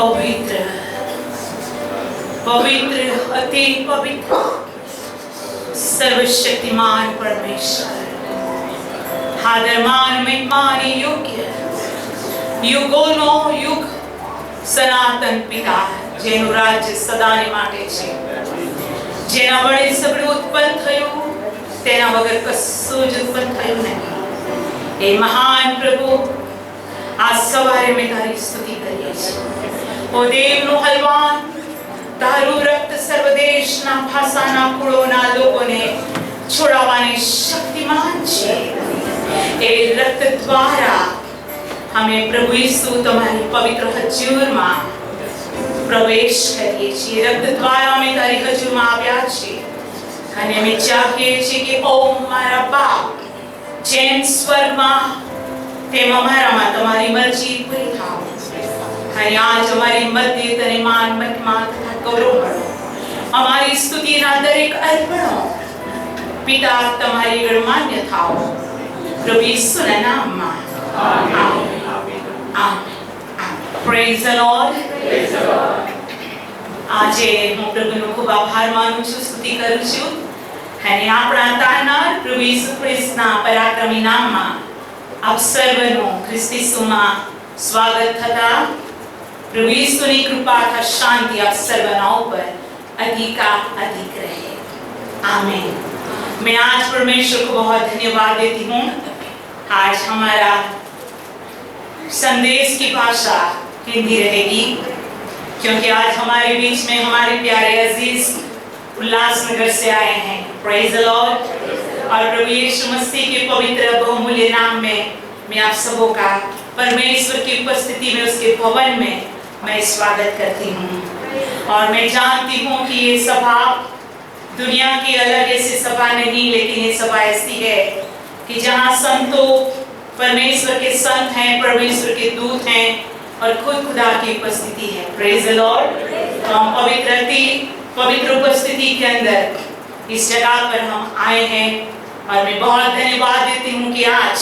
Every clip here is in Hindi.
पवित्र पवित्र अति पवित्र सर्वशक्तिमान परमेश्वर, आदरमान महिमान योग्य, युगोनो युग સનાતન પિતા, જેનું રાજ્ય સદાને માટે છે, જેના વડે સગળું ઉત્પન્ન થયું, તેના વગર કશું જ ઉત્પન્ન થયું નહીં. એ મહાન પ્રભુ, આ સવારે મેં તારી સ્તુતિ કરીએ છીએ. ઓ દેવનો હલવાન, તારું રક્ત સર્વદેશના ભાષાના કુળોના લોકોને છોડાવવાની શક્તિમાન છે. એ રક્ત દ્વારા हमें प्रभु यीशु तुम्हारी पवित्र हजूर में प्रवेश करिए छे. रक्त द्वारा हमें तारी हजूर में आव्या छे અને અમે ચાહીએ છીએ કે ઓ મારા બાપ, જેમ સ્વર્ગમાં તેમ અમારામાં તમારી મરજી પૂરી થાવ. અને આજ અમારી મધ્ય તને માન મહિમા તથા ગૌરવ મળો. અમારી સ્તુતિના દરેક અર્પણો પિતા તમારી ગણમાન્ય થાવ. પ્રભુ યીશુના નામમાં amen. Praise the Lord. Praise the Lord. આજે હું પ્રભુનો ખૂબ આભાર માનું છું, સ્તુતિ કરું છું અને આપણા તારનાર પ્રભુ ઈસુ ખ્રિસ્તના પરાક્રમી નામમાં આપ સર્વનું ખ્રિસ્ત ઈસુમાં સ્વાગત થતા. પ્રભુ ઈસુની કૃપા તથા શાંતિ આપ સર્વના ઉપર अधिक रहे. आमीन. मैं आज परमेश्वर को बहुत धन्यवाद देती हूँ. आज हमारा संदेश की भाषा हिंदी रहेगी, क्योंकि आज हमारे बीच में हमारे प्यारे अजीज उल्लासनगर से आए हैं. Praise the Lord. और प्रभु यीशु मसीह के पवित्र बहुमूल्य नाम में मैं आप सबों का परमेश्वर की उपस्थिति में उसके भवन में मैं स्वागत करती हूँ. और मैं जानती हूँ कि ये सभा दुनिया की अलग ऐसी सभा नहीं, लेकिन ये सभा ऐसी है कि जहाँ संतों, परमेश्वर के संत हैं, परमेश्वर के दूत हैं और खुद खुदा की उपस्थिति है. Praise the Lord. तो हम पवित्र उपस्थिति के अंदर इस जगह पर हम आए हैं और मैं बहुत धन्यवाद देती हूँ कि आज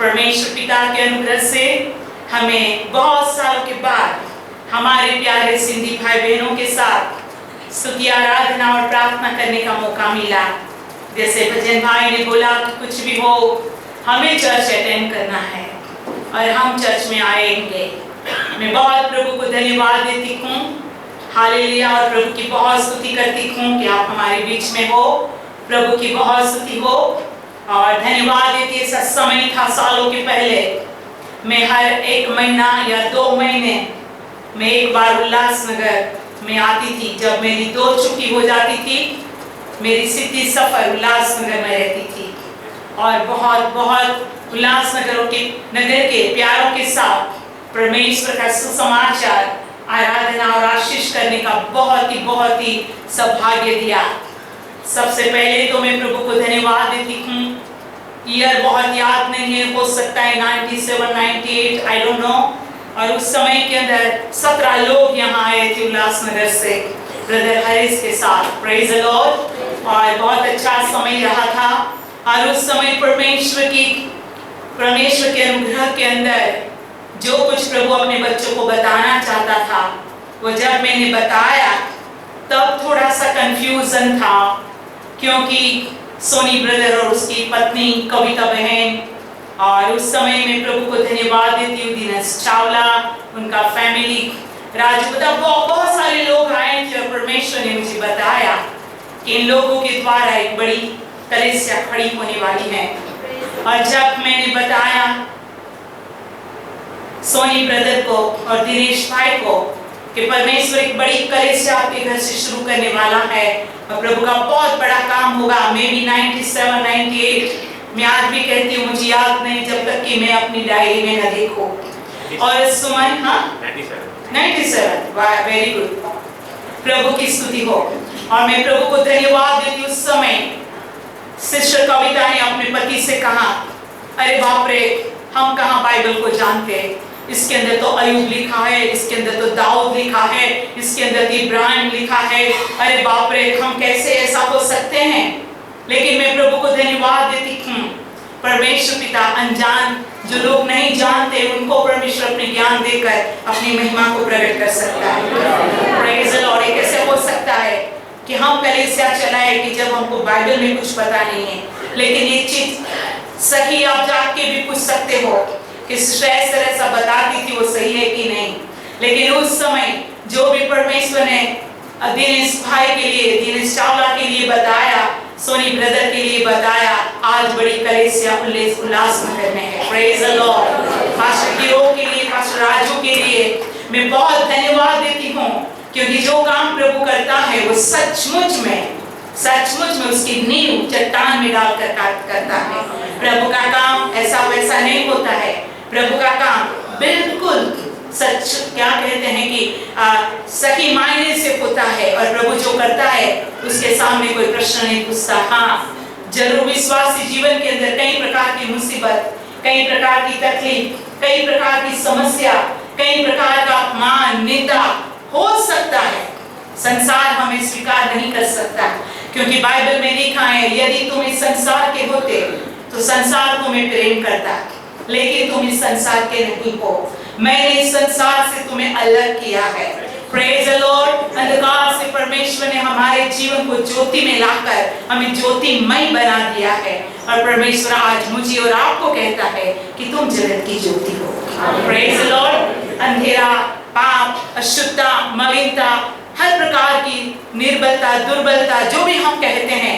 परमेश्वर पिता के अनुग्रह से हमें बहुत सालों के बाद हमारे प्यारे सिंधी भाई बहनों के साथ स्तुति आराधना और प्रार्थना करने का मौका मिला. जैसे भजन भाई ने बोला कि कुछ भी हो हमें चर्च अटेंड करना है और हम चर्च में आएंगे. मैं बहुत प्रभु को धन्यवाद देती हूँ. हालेलुया. और प्रभु की बहुत स्तुति करती हूँ कि आप हमारे बीच में हो. प्रभु की बहुत स्तुति हो और धन्यवाद देती. ऐसा समय था सालों के पहले, मैं हर एक महीना या 2 महीने में एक बार उल्लासनगर में आती थी. जब मेरी 2 छुट्टी हो जाती थी, मेरी सीधी सफर उल्लासनगर में रहती थी और बहुत उल्लासनगर के प्यारों के साथ परमेश्वर का सुसमाचार, आराधना और आशीष करने का बहुत ही सौभाग्य दिया. सबसे पहले तो मैं प्रभु को धन्यवाद देती हूँ. ईयर बहुत याद नहीं है, हो सकता है 97, 98, आई डोंट नो. और उस समय के अंदर 17 लोग यहाँ आए थे उल्लासनगर से ब्रदर हरीश के साथ. Praise the Lord. और बहुत अच्छा समय रहा था. और उस समय परमेश्वर के अनुग्रह के अंदर जो कुछ प्रभु अपने बच्चों को बताना चाहता था, वो जब मैंने बताया तब थोड़ा सा कंफ्यूजन था, क्योंकि सोनी ब्रदर और उसकी पत्नी कविता बहन, और उस समय में प्रभु को धन्यवाद देती हूँ, दिनेश चावला, उनका फैमिली, राजू, बहुत सारे लोग आए थे और परमेश्वर ने मुझे बताया कि इन लोगों के द्वारा एक बड़ी कलीसिया खड़ी होने वाली है. और जब मैंने बताया सोनी ब्रदर को और दिनेश भाई को कि परमेश्वर एक बड़ी कलीसिया आपके घर से शुरू करने वाला है और प्रभु का बहुत बड़ा काम होगा, मे बी 97, 98, मैं आज भी कहती हूँ, मुझे याद नहीं जब तक कि मैं अपनी डायरी में न देखूं. और सुमन, हाँ 97, वेरी गुड. प्रभु की स्तुति हो. और मैं प्रभु को धन्यवाद देती हूँ. उस समय सिस्टर कविता ने अपने पति से कहा, अरे बाप रे, हम कहाँ बाइबल को जानते हैं, इसके अंदर तो अयूब लिखा है, इसके अंदर तो दाऊद लिखा है, इसके अंदर इब्राहिम लिखा है, अरे बाप रे, हम कैसे ऐसा हो सकते हैं. लेकिन मैं प्रभु को धन्यवाद देती हूँ परमेश्वर पिता अनजान जो लोग नहीं जानते उनको परमेश्वर अपने ज्ञान देकर अपनी महिमा को प्रकट कर सकता है। Praise the Lord. कैसे हो सकता है कि हम कलीसिया चलाए कि जब हमको बाइबल में कुछ पता नहीं है, लेकिन ये चीज सही आप जाके भी पूछ सकते हो कि श्रेष्ठ ऐसा बताती थी वो सही है कि नहीं। लेकिन उस समय जो भी परमेश्वर ने दिनेश भाई के लिए, दिनेश चावला के लिए बताया, सोनी ब्रदर के लिए बताया, आज बड़ी कलीसिया उल्लास नगर में है। Praise the Lord. Pastor hero के लिए, पास्टर राजू के लिए मैं बहुत धन्यवाद देती हूँ, क्योंकि जो काम प्रभु करता है वो सचमुच में उसकी नींव चट्टान में डालकर करता है। प्रभु का काम ऐसा वैसा नहीं होता है। प्रभु का काम बिल्कुल सच, क्या कहते हैं कि सही मायने से होता है, और प्रभु जो करता है उसके सामने कोई प्रश्न नहीं पूछता। हाँ, जरूर विश्वासी जीवन के अंदर कई प्रकार की मुसीबत, कई प्रकार की तकलीफ, कई प्रकार की समस्या, कई प्रकार का अपमान, निंदा हो सकता है। संसार हमें स्वीकार नहीं कर सकता, क्योंकि बाइबल में लिखा है यदि तुम इस संसार के होते तो संसार तुम्हें प्रेम करता, लेकिन तुम इस संसार के नहीं हो, मैंने इस संसार से तुम्हें अलग किया है। Praise the Lord. अंधकार से परमेश्वर ने हमारे जीवन को ज्योति में लाकर हमें ज्योतिमय बना दिया है, और परमेश्वर आज मुझे और आपको कहता है कि तुम जगत की ज्योति हो। Praise the Lord. अंधेरा, पाप, अशुद्धता, मलिनता, हर प्रकार की निर्बलता, दुर्बलता जो भी हम कहते हैं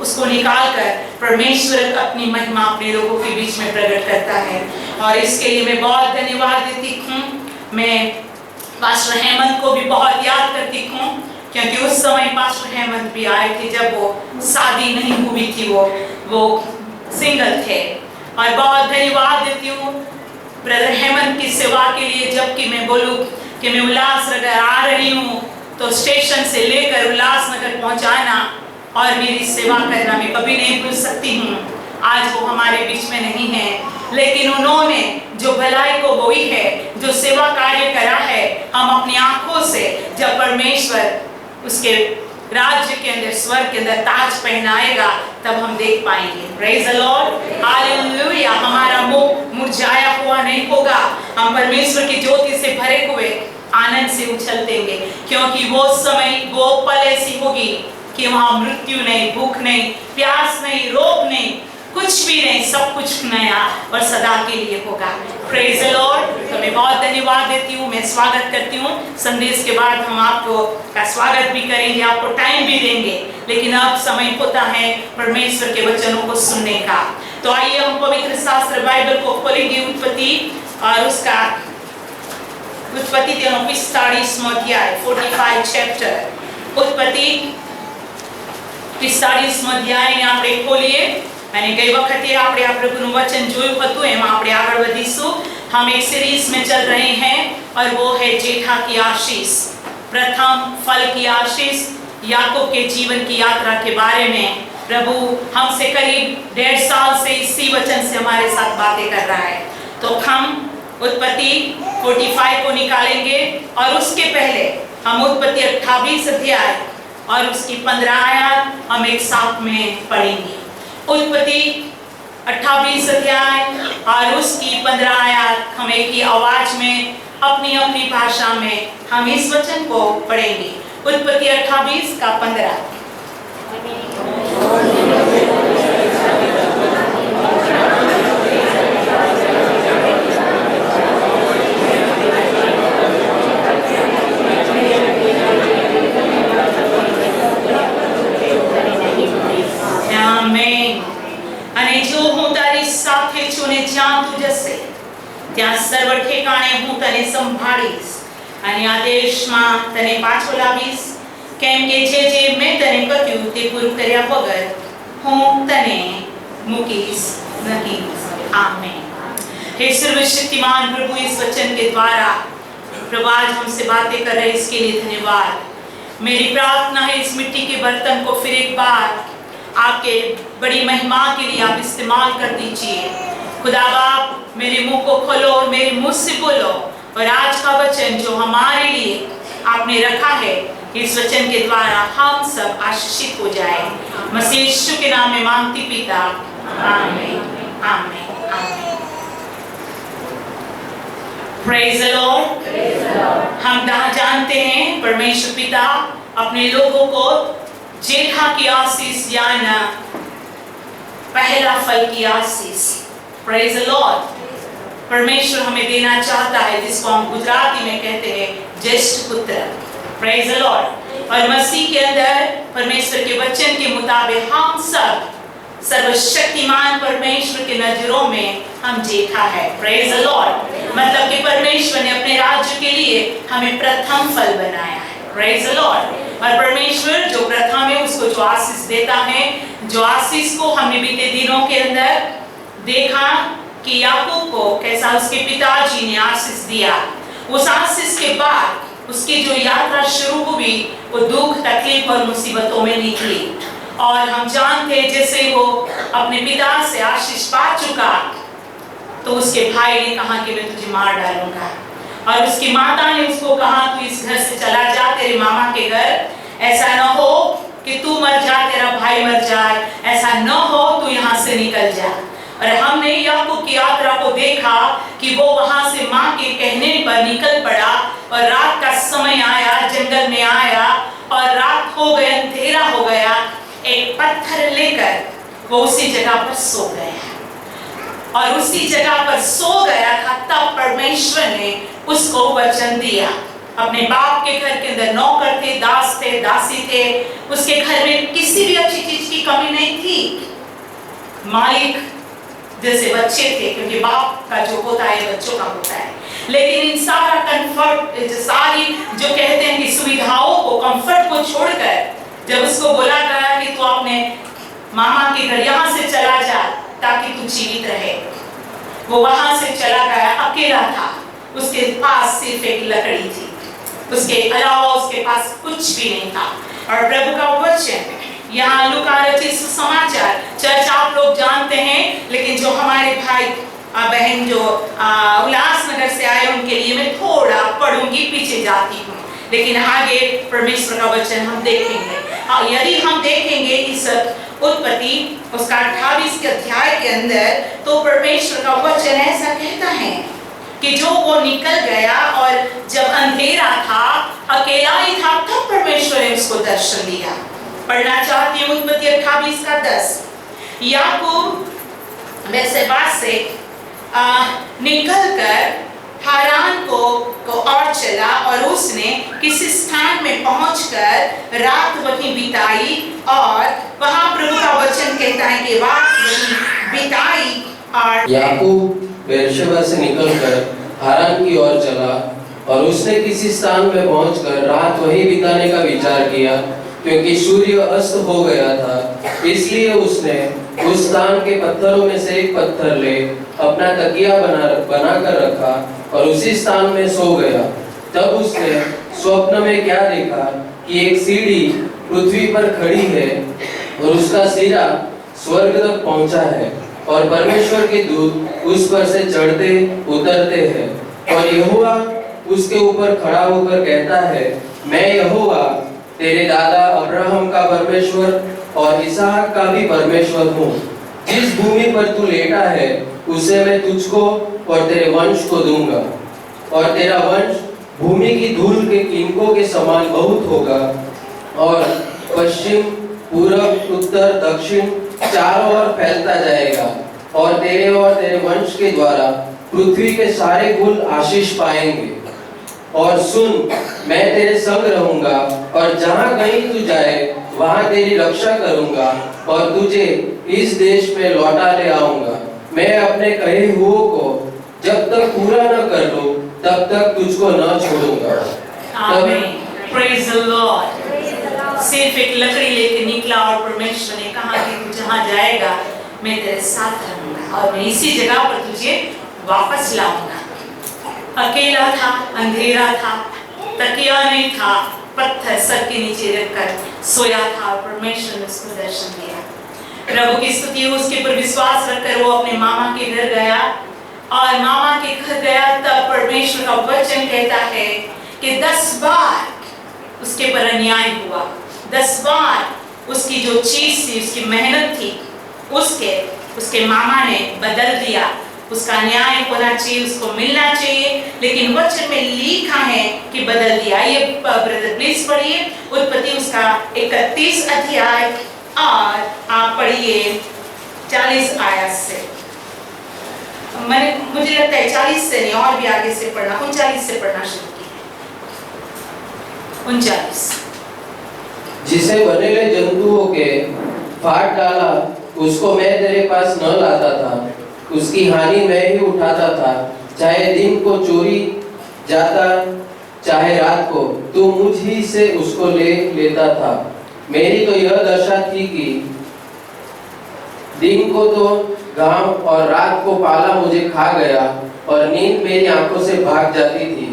उसको निकालकर परमेश्वर अपनी महिमा अपने लोगों के बीच में प्रकट करता है, और इसके लिए मैं बहुत धन्यवाद देती हूँ। मैं पास्टर हेमंत को भी बहुत याद करती हूँ, क्योंकि उस समय पास्टर हेमंत भी आए थे जब वो शादी नहीं हुई थी, वो सिंगल थे। और बहुत धन्यवाद देती हूँ ब्रदर हेमंत की सेवा के लिए। जबकि मैं बोलूँ कि मैं उल्लासनगर आ रही हूँ तो स्टेशन से लेकर उल्लासनगर पहुँचाना और मेरी सेवा करना मैं कभी नहीं भूल सकती हूँ। आज वो हमारे बीच में नहीं है, लेकिन उन्होंने जो भलाई को बोई है, जो सेवा कार्य करा है, हम अपनी आंखों से जब परमेश्वर उसके राज्य के अंदर, स्वर्ग के अंदर ताज पहनाएगा तब हम देख पाएंगे। Praise the Lord. हालेलुया। हमारा मुंह मुरझाया हुआ नहीं होगा, हम परमेश्वर की ज्योति से भरे हुए आनंद से उछल देंगे, क्योंकि वो समय, वो पल ऐसी होगी कि वहां मृत्यु नहीं, भूख नहीं, प्यास नहीं, रोग नहीं, कुछ भी नहीं, सब कुछ नया और सदा के लिए होगा। Praise the Lord. तो मैं बहुत धन्यवाद देती हूँ, मैं स्वागत करती हूँ। संदेश के बाद हम आपको का स्वागत भी करेंगे, आपको टाइम भी देंगे, लेकिन अब समय होता है परमेश्वर के वचनों को सुनने का। तो आइए हम पवित्र शास्त्र बाइबल को खोलेंगे, उत्पत्ति और उसका उत्पत्ति 45वां अध्याय, 45 चैप्टर। उत्पत्ति 45वां अધ્યાય ને આપણે ખોલીએ અને ગઈ વખતે આપણે આ પ્રભુનું વચન જોયું હતું, એમાં આપણે આગળ વધીશું। हम एक सीरीज में चल रहे हैं और वो है जेठा की आशीष, प्रथम फल की आशीष। याकूब के जीवन की यात्रा के बारे में प्रभु हमसे करीब 1.5 साल से इसी वचन से हमारे साथ बातें कर रहा है। तो हम उत्पत्ति 45 को निकालेंगे और उसके पहले हम उत्पत्ति 28 अध्याय और उसकी 15 आयत हम एक साथ में पढ़ेंगे। उत्पत्ति 28 अध्याय और उसकी 15 आयत हम एक ही आवाज में अपनी अपनी भाषा में हम इस वचन को पढ़ेंगे। उत्पत्ति 28 का 15। ત્યાં સર્વ ઠેકાણે હું તને સંભાળીશ અને આ દેશમાં તને પાછો લાવીશ, કેમ કે જે મેં તને કહ્યું તે પૂરું કર્યા વગર હું તને મૂકીશ નહીં। आमीन। हे सर्वशक्तिमान प्रभु, इस वचन के द्वारा प्रभु आज हमसे बातें कर रहे, इसके लिए धन्यवाद। मेरी प्रार्थना है इस मिट्टी के बर्तन को फिर एक बार आपके बड़ी महिमा के लिए आप इस्तेमाल कर दीजिए। खुदा बाप, मेरे मुंह को खोलो और मेरे मुंह से बोलो, और आज का वचन जो हमारे लिए आपने रखा है, इस वचन के द्वारा हम सब आशीषित हो जाए। मसीह यीशु के नाम में मांगती पिता, आमीन। आमीन आमीन। Praise the Lord. हम जानते हैं परमेश्वर पिता अपने लोगों को जेठा की आशीष या ना पहला फल की आशीष, प्रेज द लॉर्ड, परमेश्वर हमें देना चाहता है, जिसको हम गुजराती में कहते हैं ज्येष्ठ पुत्र, प्रेज द लॉर्ड। और मसीह के अंदर परमेश्वर के वचन के मुताबिक हम सब सर्वशक्तिमान परमेश्वर के नजरों में हम जेठा है, प्रेज द लॉर्ड। मतलब कि परमेश्वर ने अपने राज्य के लिए हमें प्रथम फल बनाया है, प्रेज द लॉर्ड। और परमेश्वर जो प्रथम है उसको जो आशीष देता है, जो आशीष को हमने बीते दिनों के अंदर देखा कि याकूब को कैसा उसके पिताजी ने आशीष दिया। उस आशीष के बाद उसकी जो यात्रा शुरू हुई वो दुख, तकलीफ और मुसीबतों में निकली। और हम जानते हैं जैसे वो अपने पिता से आशीष पा चुका तो उसके भाई ने कहा कि मैं तुझे मार डालूंगा, और उसकी माता ने उसको कहा तू इस घर से चला जा, तेरे मामा के घर, ऐसा न हो कि तू मर जा, तेरा भाई मर जाए, ऐसा न हो, तू यहाँ से निकल जा। और हमने याकूब की यात्रा को देखा कि वो वहां से माँ के कहने पर निकल पड़ा और रात का समय आया, जंगल में आया और रात हो गई, अंधेरा हो गया, एक पत्थर लेकर वो उसी जगह पर सो गया। और उसी जगह पर सो गया था तब परमेश्वर ने उसको वचन दिया। अपने बाप के घर के अंदर नौकर थे, दास थे, दासी थे, उसके घर में किसी भी अच्छी चीज की कमी नहीं थी। मालिक जैसे बच्चे थे, क्योंकि बाप का जो होता है बच्चों का होता है, लेकिन इन सारा कंफर्ट, सारी जो कहते हैं कि सुविधाओं को, कंफर्ट को छोड़कर जब उसको बोला गया कि तू अपने मामा के घर यहाँ से चला जा ताकि तू जीवित रहे, वो वहां से चला गया। अकेला था, उसके पास सिर्फ एक लकड़ी थी, उसके अलावा उसके पास कुछ भी नहीं था। और प्रभु का वचन यहाँ लूका रचित सुसमाचार, चर्च आप लोग जानते हैं, लेकिन जो हमारे भाई बहन जो उल्लासनगर से आए उनके लिए मैं थोड़ा पढ़ूंगी, पीछे जाती हूँ, लेकिन आगे परमेश्वर का वचन हम देखेंगे। यदि हम देखेंगे इस उत्पत्ति उसका 28 अध्याय के अंदर, तो परमेश्वर का वचन ऐसा कहता है कि जो वो निकल गया और जब अंधेरा था, अकेला ही था, तब परमेश्वर ने उसको दर्शन दिया। पढ़ना चाहती हूँ उत्पत्ति 28 का 10। याकूब बेर्शेबा से निकलकर हारान को और चला और उसने किसी स्थान में पहुंचकर रात वहीं बिताई, और वहां प्रभु का वचन कहता है कि रात वहीं बिताई। और याकूब बेर्शेबा से निकलकर हारान की ओर चला और उसने किसी स्थान में पहुंचकर रात वहीं बिताने का विचार किया, क्योंकि सूर्य अस्त हो गया था। इसलिए उसने उस स्थान के पत्थरों में से एक पत्थर ले अपना तकिया बना कर रखा और उसी स्थान में सो गया। तब उसने स्वप्न में क्या देखा कि एक सीढ़ी पृथ्वी पर खड़ी है और उसका सिरा स्वर्ग तक पहुंचा है और परमेश्वर के दूत उस पर से चढ़ते उतरते हैं। और यहोवा उसके ऊपर खड़ा होकर कहता है, मैं यहोवा तेरे दादा अब्राहम का परमेश्वर और इसहाक का भी परमेश्वर हूँ। जिस भूमि पर तू लेटा है उसे मैं तुझको और तेरे वंश को दूंगा, और तेरा वंश भूमि की धूल के किनकों के समान बहुत होगा, और पश्चिम, पूरब, उत्तर, दक्षिण चारों ओर फैलता जाएगा, और तेरे वंश के द्वारा पृथ्वी के सारे कुल आशीष पाएंगे। और सुन, मैं तेरे संग रहूंगा और जहाँ कहीं तू जाए वहाँ तेरी रक्षा करूंगा और तुझे इस देश में लौटा ले आऊंगा। मैं अपने कहे हुओं को जब तक पूरा न कर लूं तब तक तुझको न छोड़ूंगा। आमीन, प्रेज द लॉर्ड। सिर्फ एक लकड़ी लेके निकला और परमेश्वर ने कहा कि तू जहाँ जाएगा मैं तेरे साथ रहूंगा और मैं इसी जगह पर तुझे वापस लाऊंगा। अकेला था, अंधेरा था, तकिया नहीं था, पत्थर सर के नीचे रखकर सोया था और परमेश्वर ने उसको दर्शन दिया। प्रभु की स्तुति, उसके पर विश्वास रखकर वो अपने मामा के घर गया और मामा के घर गया। तब परमेश्वर का वचन कहता है कि 10 बार उसके पर अन्याय हुआ, 10 बार उसकी जो चीज थी, उसकी मेहनत थी, उसके उसके मामा ने बदल दिया। उसका न्याय होना चाहिए, उसको मिलना चाहिए, लेकिन वचन में लिखा है कि बदल दिया। ये ब्रदर प्लीज पढ़िए उत्पत्ति उसका 31 अध्याय और आप पढ़िए 40 आयत से। मुझे लगता है 40 से नहीं, और भी आगे से पढ़ना, 39 से पढ़ना शुरू किया। 39। जिसे बनेले जंतुओं के फाड़ डाला, उसको मैं तेरे पास न लाता था, उसकी हानि मैं ही उठाता था। चाहे दिन को चोरी जाता, चाहे रात को, तू मुझ ही से उसको ले लेता था। मेरी तो यह दशा थी कि दिन को तो घाम और रात को पाला मुझे खा गया, और नींद मेरी आंखों से भाग जाती थी।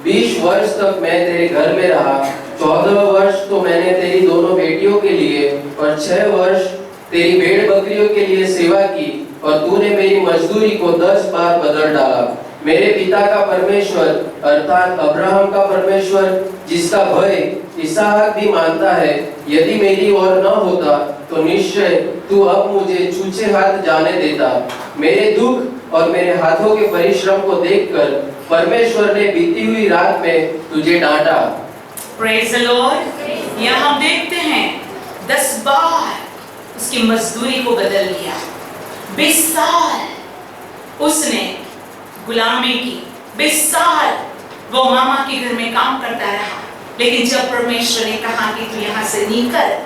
20 वर्ष तक मैं तेरे घर में रहा। 14 वर्ष तो मैंने तेरी दोनों बेटियों के लिए और 6 वर्ष तेरी भेड़ बकरियों के लिए सेवा की, और तूने मेरी मजदूरी को 10 बार बदल डाला। मेरे पिता का परमेश्वर अर्थात अब्राहम का परमेश्वर, जिसका भय इसहाक भी मानता है, यदि मेरी ओर न होता तो निश्चय तू अब मुझे छूछे हाथ जाने देता। मेरे दुख और मेरे हाथों के परिश्रम को देखकर परमेश्वर ने बीती हुई रात में तुझे डांटा। Praise the Lord. यहाँ हम देखते हैं 10 बार उसकी मजदूरी को बदल दिया। 20 साल उसने गुलामी की, 20 साल वो मामा के घर में काम करता रहा, लेकिन जब परमेश्वर ने कहा कि तू यहाँ से निकल,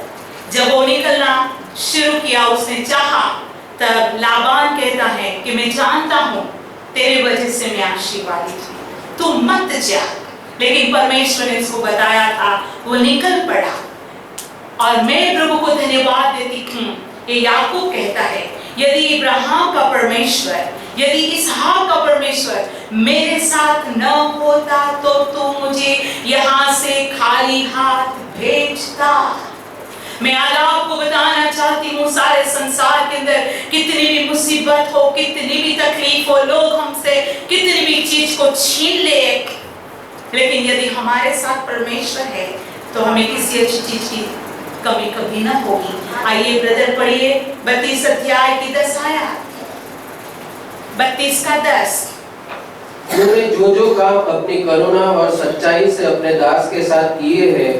जब वो निकलना शुरू किया, उसने चाहा, तब लाबान कहता है कि मैं जानता हूँ तेरे वजह से मैं आशीर्वादित हूँ, तू मत जा। लेकिन परमेश्वर ने उसको बताया था, वो निकल पड़ा। और मैं प्रभु को धन्यवाद देती हूँ। ये याकूब कहता है, यदि इब्राहिम का परमेश्वर, यदि इसहाक का परमेश्वर मेरे साथ न होता तो तू मुझे यहाँ से खाली हाथ भेजता। मैं आज आपको बताना चाहती हूँ, सारे संसार के अंदर कितनी भी मुसीबत हो, कितनी भी तकलीफ हो, लोग हमसे कितनी भी चीज को छीन ले, लेकिन यदि हमारे साथ परमेश्वर है तो हमें किसी अच्छी चीज की कमी कभी ना होगी। आइए ब्रदर पढ़िए 32 अध्याय की 10 आयत, 32 का 10। तूने जो जो काम अपनी करुणा और सच्चाई से अपने दास के साथ किए हैं,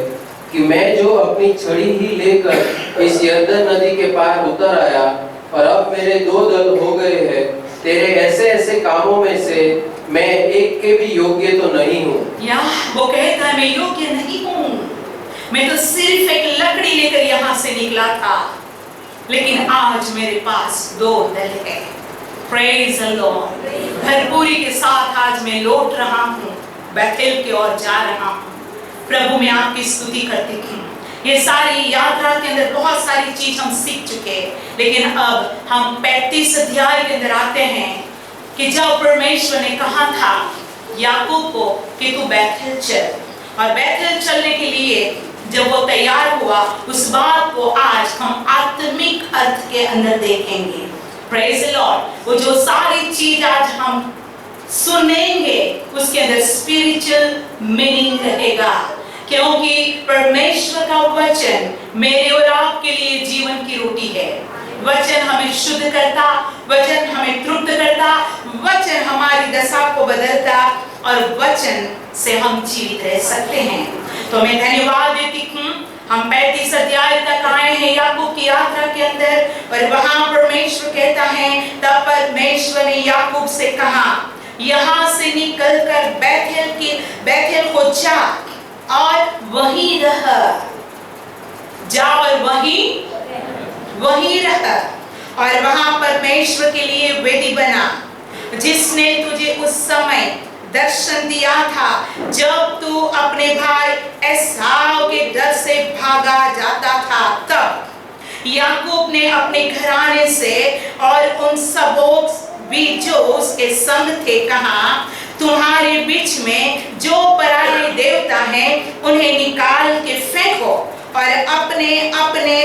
कि मैं जो अपनी छड़ी ही लेकर इस यरदन नदी के पार उतर आया, और अब मेरे 2 दल हो गए हैं, तेरे ऐसे ऐसे कामों में से मैं एक के भी योग्य तो नहीं हूँ। या वो कहता है मैं योग्य नहीं हूँ, मैं तो सिर्फ एक लकड़ी लेकर यहाँ से निकला था, लेकिन आज मेरे पास 2 दल है। Praise the Lord. भरपूरी के साथ आज मैं लौट रहा हूँ, बैतल की ओर जा रहा हूँ। प्रभु मैं आपकी स्तुति करती हूँ। ये सारी यात्रा के अंदर बहुत सारी चीज हम सीख चुके, लेकिन अब हम 35 अध्याय के अंदर आते हैं कि जब परमेश्वर ने कहा था याकूब को कि तू बैतल चल, और बैतल चलने के लिए जब वो तैयार हुआ, उस बात को आज हम आत्मिक अर्थ के अंदर देखेंगे। Praise the Lord. वो जो सारी चीज आज हम सुनेंगे उसके अंदर स्पिरिचुअल मीनिंग रहेगा, क्योंकि परमेश्वर का वचन मेरे और आपके लिए जीवन की रोटी है। वचन हमें शुद्ध करता, वचन हमें तृप्त करता, वचन हमारी दशा को बदलता, और वचन से हम जीवित रह सकते हैं। तो मैं धन्यवाद देती हूँ। हम 35 अध्याय तक आए हैं याकूब की यात्रा के अंदर, और वहां परमेश्वर कहता है, तब परमेश्वर ने याकूब से कहा, यहाँ से निकलकर बैतल को जा और वहीं रह, जा और वहीं रह, और वहां परमेश्वर के लिए वेदी बना, जिसने तुझे उस समय दर्शन दिया था जब तू अपने भाई एसाव के डर से भागा जाता था। तब याकूब ने अपने घराने से और उन सबों भी जो उसके संग थे कहा, तुम्हारे बीच में जो पराये देवता हैं उन्हें निकाल के फेंको, और अपने अपने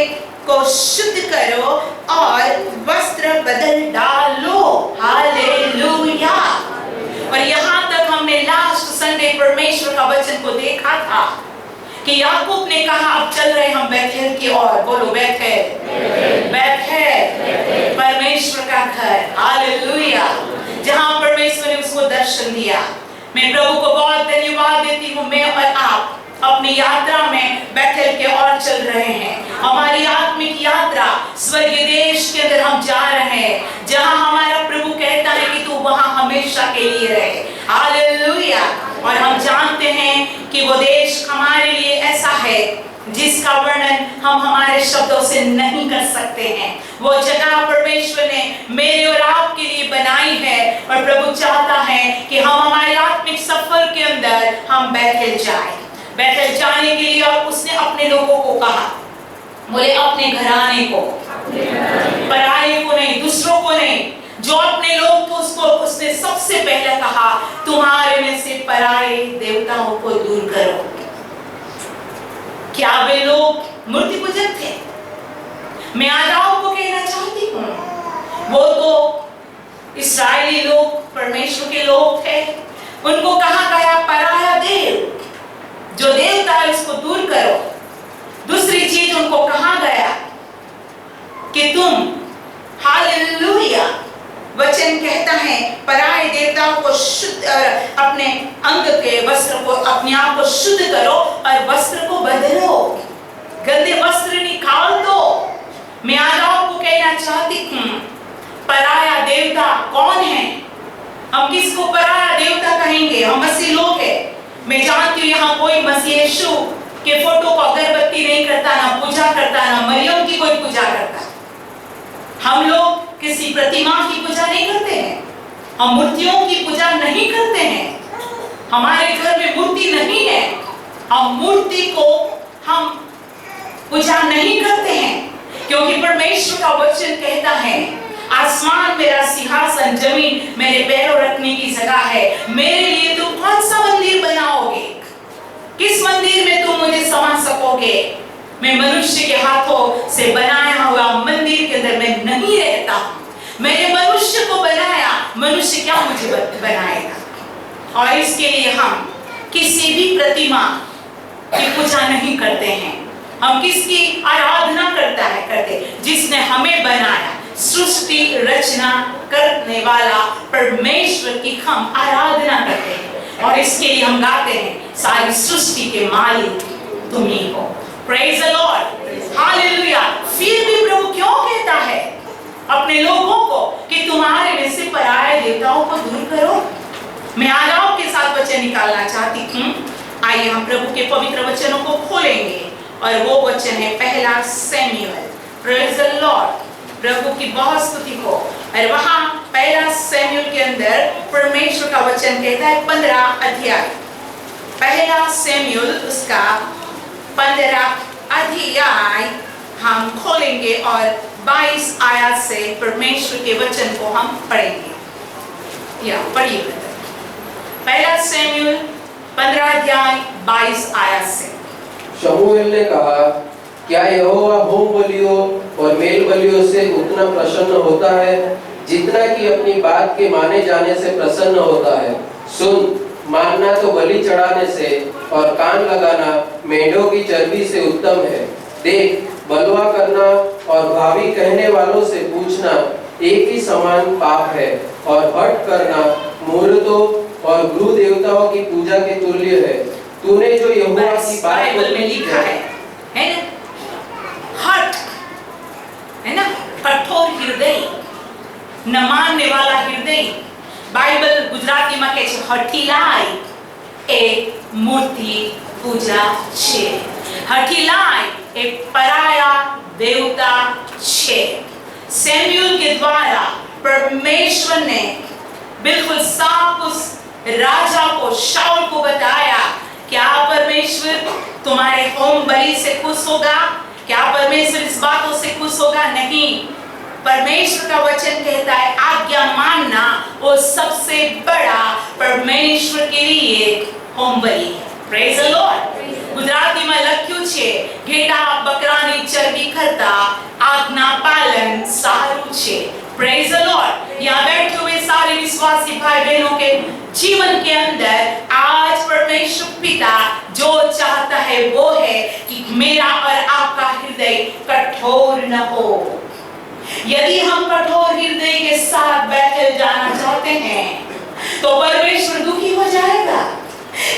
को शुद्ध करो और वस्त्र बदल डालो। हालेलुया। और यहाँ तक हमने लास्ट संडे परमेश्वर का वचन को देखा था कि याकूब ने कहा अब चल रहे हम बेथेल की ओर। बोलो बेथेल, बेथेल परमेश्वर का घर, हालेलुया, जहां परमेश्वर ने उसको दर्शन दिया। मैं प्रभु को बहुत धन्यवाद देती हूँ। मैं और आप अपनी यात्रा में बेथेल के ओर चल रहे हैं। हमारी आत्मिक यात्रा स्वर्गीय देश के अंदर हम जा रहे हैं, जहां हमारा प्रभु कहता है कि तू वहां हमेशा के लिए रहे, हालेलुया। और हम जानते हैं कि वो देश हमारे लिए ऐसा है जिसका वर्णन हम हमारे शब्दों से नहीं कर सकते हैं। वो जगह परमेश्वर ने मेरे और आपके लिए बनाई है, और प्रभु चाहता है कि हम हमारे आत्मिक सफर के अंदर हम बेथेल जाएं। बेथेल जाने के लिए और उसने अपने लोगों को कहा, बोले अपने घराने को, पराये को नहीं, दूसरों को नहीं, जो अपने लोग तो उसको उसने सबसे पहले कहा तुम्हारे में से पराये देवताओं को दूर करो। क्या वे लोग मूर्ति पूजक थे? मैं आज आपको कहना चाहती हूँ, वो तो इस्राएली लोग परमेश्वर के लोग थे। उनको कहा गया पराया देव, जो देवता है उसको दूर करो। दूसरी चीज उनको कहा गया कि तुम, हालेलुया, वचन कहता है पराये देवताओं को शुद्ध, अपने अंग के वस्त्र को, अपने आप को शुद्ध करो और वस्त्र को बदलो, गंदे वस्त्र निकाल दो। मैं आज आपको कहना चाहती हूँ, पराया देवता कौन है? हम किसको पराया देवता कहेंगे? हम मसीह लोग हैं। मैं जानती हूँ यहाँ कोई मसीह यीशु के फोटो को अगरबत्ती नहीं करता, ना पूजा करता, ना मरियम की कोई पूजा करता। हम लोग किसी प्रतिमा की पूजा नहीं करते हैं, हम मूर्तियों की पूजा नहीं करते हैं। हमारे घर में मूर्ति नहीं है, हम मूर्ति को हम पूजा नहीं करते हैं, क्योंकि परमेश्वर का वचन कहता है आसमान मेरा सिंहासन, जमीन मेरे पैरों रखने की जगह है। मेरे लिए तुम कौन सा मंदिर बनाओगे? किस मंदिर में तुम मुझे समा सकोगे? मैं मनुष्य के हाथों से बनाया हुआ मंदिर के अंदर मैं नहीं रहता हूँ। मैंने मनुष्य को बनाया, मनुष्य क्या मुझे बनाएगा? और इसके लिए हम किसी भी प्रतिमा की पूजा नहीं करते हैं। हम किसकी आराधना करते? जिसने हमें बनाया, सृष्टि रचना करने वाला परमेश्वर की हम आराधना करते हैं। और इसके लिए हम गाते हैं सारी सृष्टि के मालिक तुम ही हो। Praise the Lord, hallelujah. फिर भी प्रभु क्यों कहता है अपने लोगों को कि तुम्हारे में से पराये देवताओं को दूर करो? मैं आज आपके साथ वचन निकालना चाहती हूँ। आइए हम प्रभु के पवित्र वचनों को खोलेंगे, और वो वचन है पहला सैमुएल। Praise the Lord, प्रभु की बहुत स्तुति हो। और वहां पहला सैमुएल के अंदर परमेश्वर का वचन कहता है 15 अध्याय, पहला सैमुएल उसका 15 अध्याय हम खोलेंगे और 22 आयत से परमेश्वर के वचन को हम पढ़ेंगे। या पढ़िए पहला सैमुएल 15 अध्याय 22 आयत से। शमूएल ने कहा, क्या यहोवा होम बलियों और मेल बलियों से उतना प्रसन्न होता है जितना कि अपनी बात के माने जाने से प्रसन्न होता है? सुन, मानना तो बलि चढ़ाने से और कान लगाना मेढ़ों की चर्बी से उत्तम है। देख, बलवा करना और भावी कहने वालों से पूछना एक ही समान पाप है, और हठ करना मूर्तों और गुरु देवताओं की पूजा के तुल्य है। तूने जो यहोवा की बात में लिखा है ना, हठ है ना, कठोर हृदय, न मानने वाला हृदय। बाइबल गुजराती में કહે છે હઠીલાઈ એ મૂર્તિ પૂજા છે। હઠીલાઈ એ પરાયા દેવતા છે। सैमुएल के द्वारा परमेश्वर ने बिल्कुल साफ उस राजा को, शाऊल को बताया, क्या परमेश्वर तुम्हारे होम बलि से खुश होगा? क्या परमेश्वर इस बातों से खुश होगा? नहीं। परमेश्वर का वचन कहता है आज्ञा मानना वो सबसे बड़ा परमेश्वर के लिए होम बलि है। Praise the Lord. गुजराती में लख्યું છે, ઘેટા બકરાની ચરબી કરતા આજ્ઞા પાલન સારું છે। Praise the Lord. यहाँ बैठे हुए सारे विश्वासी भाई बहनों के जीवन के अंदर आज परमेश्वर पिता जो चाहता है वो है हृदय कठोर न हो। यदि हम कठोर हृदय के साथ बैठे जाना चाहते हैं तो परमेश्वर दुखी हो जाएगा,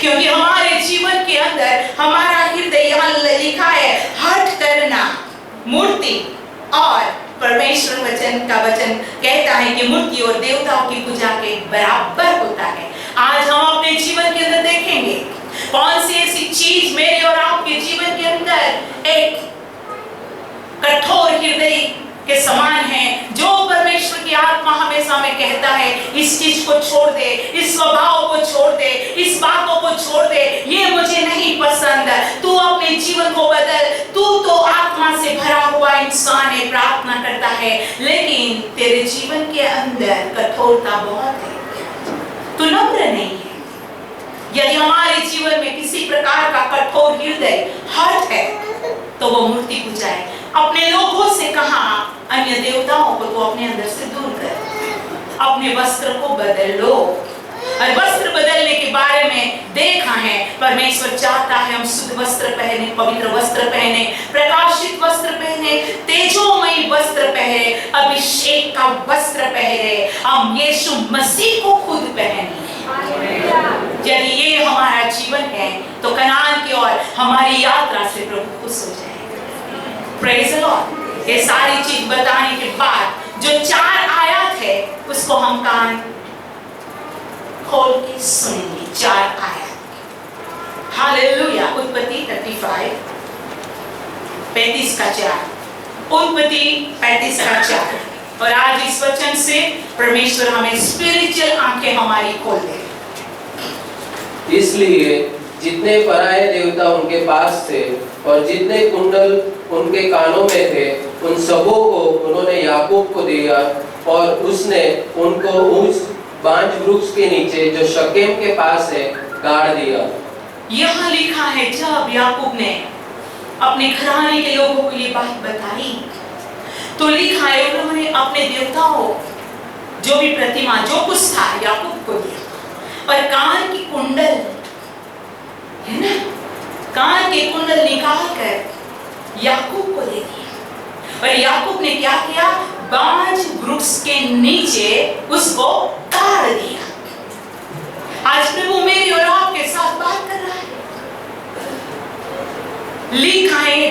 क्योंकि हमारे जीवन के अंदर हमारा हृदय यहाँ लिखा है हठ करना, मूर्ति और परमेश्वर वचन का वचन कहता है कि मूर्ति और देवताओं की पूजा के बराबर होता है। आज हम अपने जीवन के अंदर देखेंगे कौन सी ऐसी चीज मेरे और आपके जीवन के अंदर एक कठोर हृदय के समान है, जो परमेश्वर की आत्मा हमेशा हमें कहता है इस चीज को छोड़ दे, इस स्वभाव को छोड़ दे, इस बातों को छोड़ दे, ये मुझे नहीं पसंद, तू अपने जीवन को बदल, तू तो आत्मा से भरा हुआ इंसान है, प्रार्थना करता है, लेकिन तेरे जीवन के अंदर कठोरता बहुत है, तू नम्र नहीं है। यदि हमारे जीवन में किसी प्रकार का कठोर हृदय हठ है तो वो मूर्ति पूजा है। अपने लोगों से कहा अन्य देवताओं को तो अपने अंदर से दूर कर, अपने वस्त्र को बदल लो। और वस्त्र बदलने के बारे में देखा है, परमेश्वर चाहता है हम शुद्ध वस्त्र पहने, पवित्र वस्त्र पहने, प्रकाशित वस्त्र पहने, तेजोमयी वस्त्र पहने, अभिषेक का वस्त्र पहने, हम यीशु मसीह को खुद पहने। यदि ये हमारा जीवन है तो कनान की ओर हमारी यात्रा से प्रभु खुश हो जाएगा। Praise the Lord. ये सारी चीज बताने के बाद जो 4 आयत है उसको हम कान खोल के सुनेंगे। 4 आयत। हालेलुया। उत्पत्ति 35 का 4। उत्पत्ति 35 का 4। और आज इस वचन से परमेश्वर हमें स्पिरिचुअल आंखें हमारी खोल दे। इसलिए जितने पराये देवता उनके पास थे और जितने कुंडल उनके कानों में थे, उन सबों को उन्होंने याकूब को दिया और उसने उनको उस बांज वृक्ष के नीचे जो शकेम के पास है गाड़ दिया। यहाँ लिखा है जब याकूब ने अपने घराने के लोगों को ये बात बताई तो लिखा है उन्होंने अपने देवताओं जो भी प्रतिमा जो कुछ था याकूब को दिया, और कान की कुंडल है ना, कान के कुंडल निकाल कर याकूब को दे दिया। और याकूब ने क्या किया? बांज वृक्ष के नीचे उसको गाड़ दिया। आज प्रभु मेरी और आपके साथ बात कर रहा है। लिखा है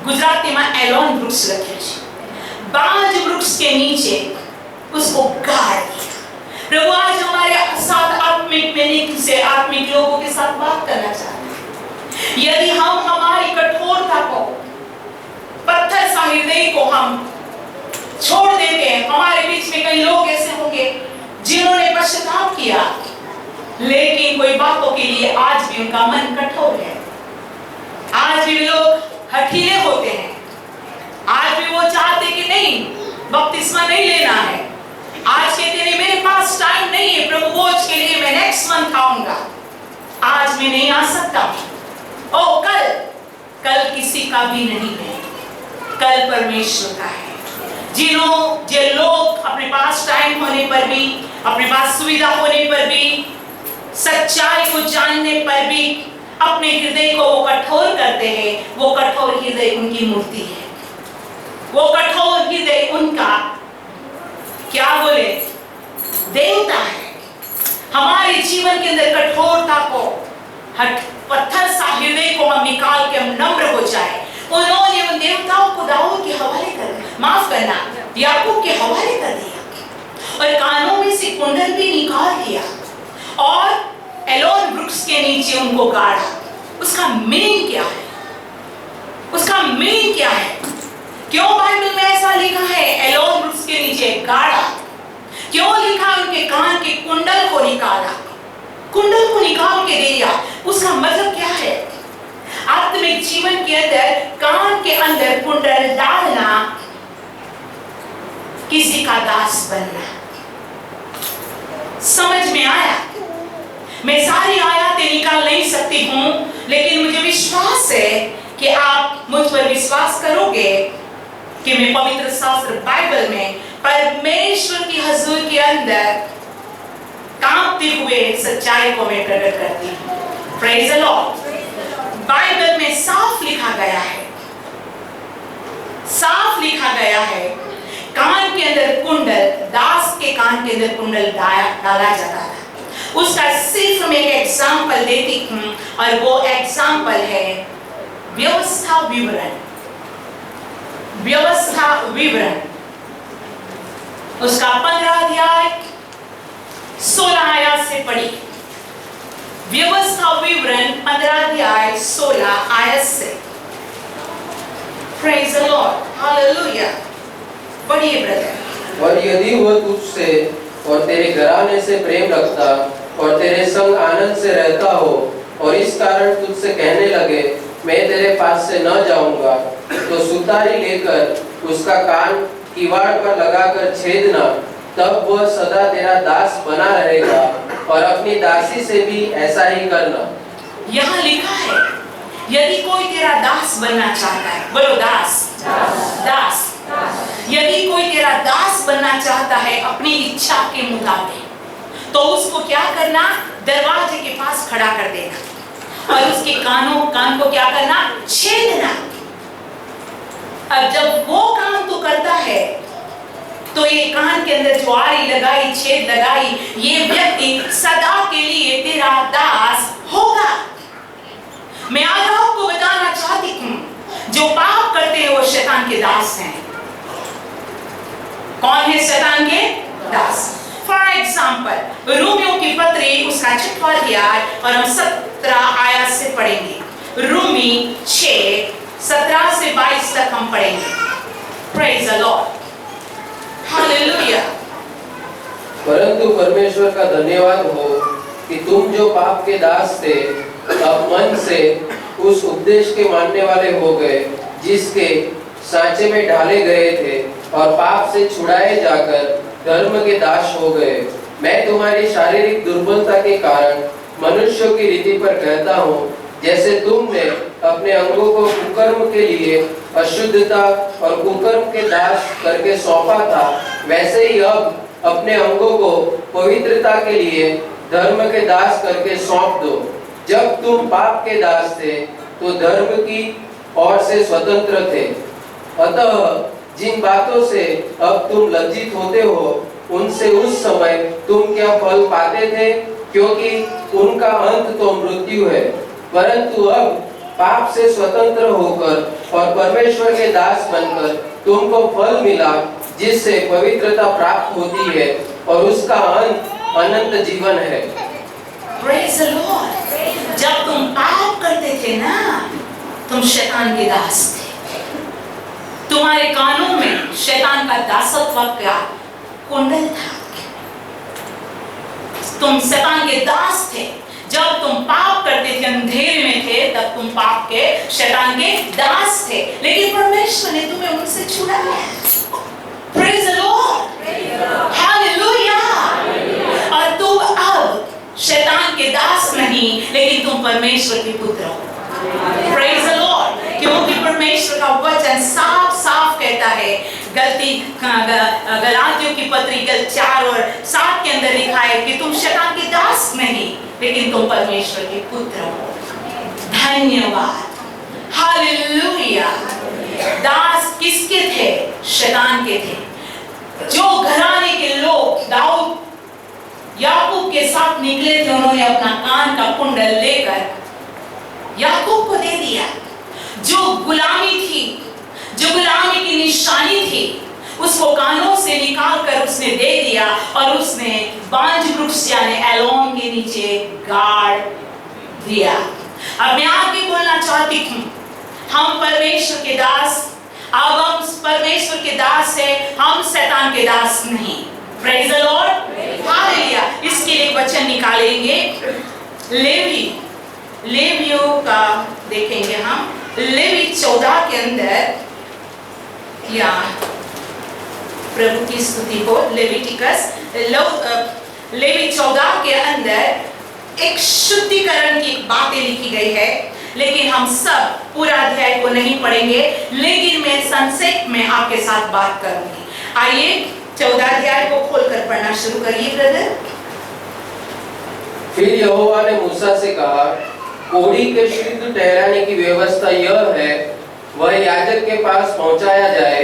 गुजराती में एलोन वृक्ष रखे, बांज वृक्ष के नीचे उसको गाड़ दिया। प्रभु आज हमारे साथ आत्मिक मीनिंग से आत्मिक लोगों के साथ बात करना चाहते हैं। यदि हम हमारी कठोरता को, पत्थर सा हृदय को हम छोड़ देते हैं, हमारे बीच में कई लोग ऐसे होंगे जिन्होंने पश्चाताप किया लेकिन कोई बातों के लिए आज भी उनका मन कठोर है। आज भी लोग हठीले होते हैं, आज भी वो चाहते कि नहीं बपतिस्मा नहीं लेना है, आज कहते हैं मेरे पास टाइम नहीं है प्रभु भोज के लिए, मैं नेक्स्ट मंथ आऊंगा, आज मैं नहीं आ सकता। ओ कल किसी का भी नहीं है, कल परमेश्वर का है। जो लोग अपने पास टाइम होने पर भी, अपने पास सुविधा होने पर भी, सच्चाई को जानने पर भी अपने हृदय को वो कठोर करते हैं, वो कठोर हृदय उनकी मूर्ति है, वो कठोर हृदय उनका क्या बोले देवता है। हमारे जीवन के अंदर कठोरता को, पत्थर सा हृदय को हम निकाल के हम नम्र हो जाए। उन्होंने उन देवताओं को दाऊद के हवाले कर, माफ करना याकूब के हवाले कर दिया और कानों में से कुंडल भी निकाल दिया और एलोन वृक्ष के नीचे उनको गाड़ा। उसका मीनिंग क्या है? उसका मीनिंग क्या है? क्यों बाइबल में ऐसा लिखा है एलोन वृक्ष के नीचे गाड़ा? क्यों लिखा उनके कान के कुंडल को निकाला, कुंडल को निकाल के दिया? उसका मतलब क्या है? आत्मिक जीवन के अंदर कान के अंदर कुंडल डालना किसी का दास बनना। समझ में आया? मैं सारी आयतें निकाल नहीं सकती हूं, लेकिन मुझे विश्वास है कि आप मुझ पर विश्वास करोगे कि मैं पवित्र शास्त्र बाइबल में परमेश्वर की हजूर के अंदर कांपते हुए सच्चाई को मैं प्रकट करती हूँ। Praise the Lord. बाइबल में साफ लिखा गया है लिखा गया है, कान के अंदर कुंडल, दास के कान के अंदर कुंडल डाला जाता है। उसका सिर्फ मैं एक एग्जाम्पल देती हूँ, और वो एग्जाम्पल है व्यवस्था विवरण। व्यवस्था विवरण उसका 15 अध्याय 16 आयत से पढ़ी। व्यवस्था विवरण 15 अध्याय 16 आयत से। Praise the Lord, Hallelujah। पढ़िए ब्रदर। और यदि वह तुझसे और तेरे घराने से प्रेम रखता और तेरे संग आनंद से रहता हो, और इस कारण तुझसे कहने लगे मैं तेरे पास से न जाऊंगा, तो सुतारी लेकर उसका कान किवाड़ पर लगाकर छेदना, तब वह सदा तेरा दास बना रहेगा, और अपनी दासी से भी ऐसा ही करना। यहाँ लिखा है, यदि कोई तेरा दास बनना चाहता है, बोलो दास, दास। यदि कोई तेरा दास बनना चाहता है अपनी इच्छा के मुताबिक, तो उसको क्या करना? दरवाजे के पास खड़ा कर देना और उसके कान को क्या करना? छेदना। अब जब वो काम तू करता है, तो ये कान के अंदर जो आरी लगाई, छेद लगाई, ये व्यक्ति सदा के लिए तेरा दास होगा। मैं आज आपको बताना चाहती हूँ, जो पाप करते हैं वो शैतान के दास हैं। कौन है शैतान के दास? फॉर एग्जाम्पल, रोमियों की पत्री उसका 6वां अध्याय और हम 17 आयत से पढ़ेंगे। रोमी 6 17 से 22 तक हम पढ़ेंगे। Praise the Lord, hallelujah. परंतु परमेश्वर का धन्यवाद हो कि तुम जो पाप के दास थे, अब मन से उस उपदेश के मानने वाले हो गए जिसके सांचे में ढाले गए थे, और पाप से छुड़ाए जाकर धर्म के दास हो गए। मैं तुम्हारी शारीरिक दुर्बलता के कारण मनुष्यों की रीति पर कहता हूँ, जैसे तुमने अपने अंगों को कुकर्म के लिए अशुद्धता और कुकर्म के दास करके सौंपा था, वैसे ही अब अपने अंगों को पवित्रता के लिए धर्म के दास करके सौंप दो। जब तुम पाप के दास थे तो धर्म की ओर से स्वतंत्र थे। अतः जिन बातों से अब तुम लज्जित होते हो, उनसे उस समय तुम क्या फल पाते थे, क्योंकि उनका अंत तो मृत्यु है। परंतु अब पाप से स्वतंत्र होकर और परमेश्वर के दास बनकर तुमको फल मिला, जिससे पवित्रता प्राप्त होती है और उसका अंत अनंत जीवन है। Praise the Lord। जब तुम पाप करते थे ना, तुम शैतान के दास थे। तुम्हारे कानों में शैतान का दासत्व का कुंडल था। तुम शैतान के दास थे। जब तुम पाप करते थे, अंधेरे में थे, तब तुम पाप के, शैतान के दास थे। लेकिन परमेश्वर ने तुम्हें उनसे छुड़ाया। Praise the Lord, Hallelujah। और तुम अब शैतान के दास नहीं, लेकिन तुम परमेश्वर के पुत्र हो। Praise the Lord। क्योंकि परमेश्वर का वचन साफ साफ कहता है, गलातियों की पत्री 4 और 7 के अंदर लिखा है कि तुम शैतान के दास नहीं, लेकिन तुम परमेश्वर के पुत्र हो। धन्यवाद, हालेलुया। दास किसके थे? शैतान के थे। जो घराने के लोग दाऊद याकूब के साथ निकले थे, उन्होंने अपना कान का कुंडल लेकर याकूब को दे दिया। जो गुलामी थी, जो गुलामी की निशानी थी, उसको कानों से निकाल कर उसने दे दिया, और उसने बांज वृक्ष यानी एलोन के नीचे गाड़ दिया। अब मैं आगे बोलना चाहती हूँ, हम परमेश्वर के दास, अब हम परमेश्वर के दास है, हम शैतान के दास नहीं। Praise the Lord, hallelujah. इसके लिए वचन निकालेंगे, लेवियों का देखेंगे हम। लेवी 14 के अंदर, या प्रभु की स्तुति हो, लेविटिकस लेवी 14 के अंदर एक शुद्धिकरण की बातें लिखी गई है, लेकिन हम सब पूरा अध्याय को नहीं पढ़ेंगे, लेकिन मैं संक्षेप में आपके साथ बात करूंगी। आइए 14 अध्याय को खोलकर पढ़ना शुरू करिए ब्रदर। फिर यहोवा ने मूसा से कहा, कोढ़ी के शुद्ध ठहराने की व्यवस्था यह है, वह याजक के पास पहुंचाया जाए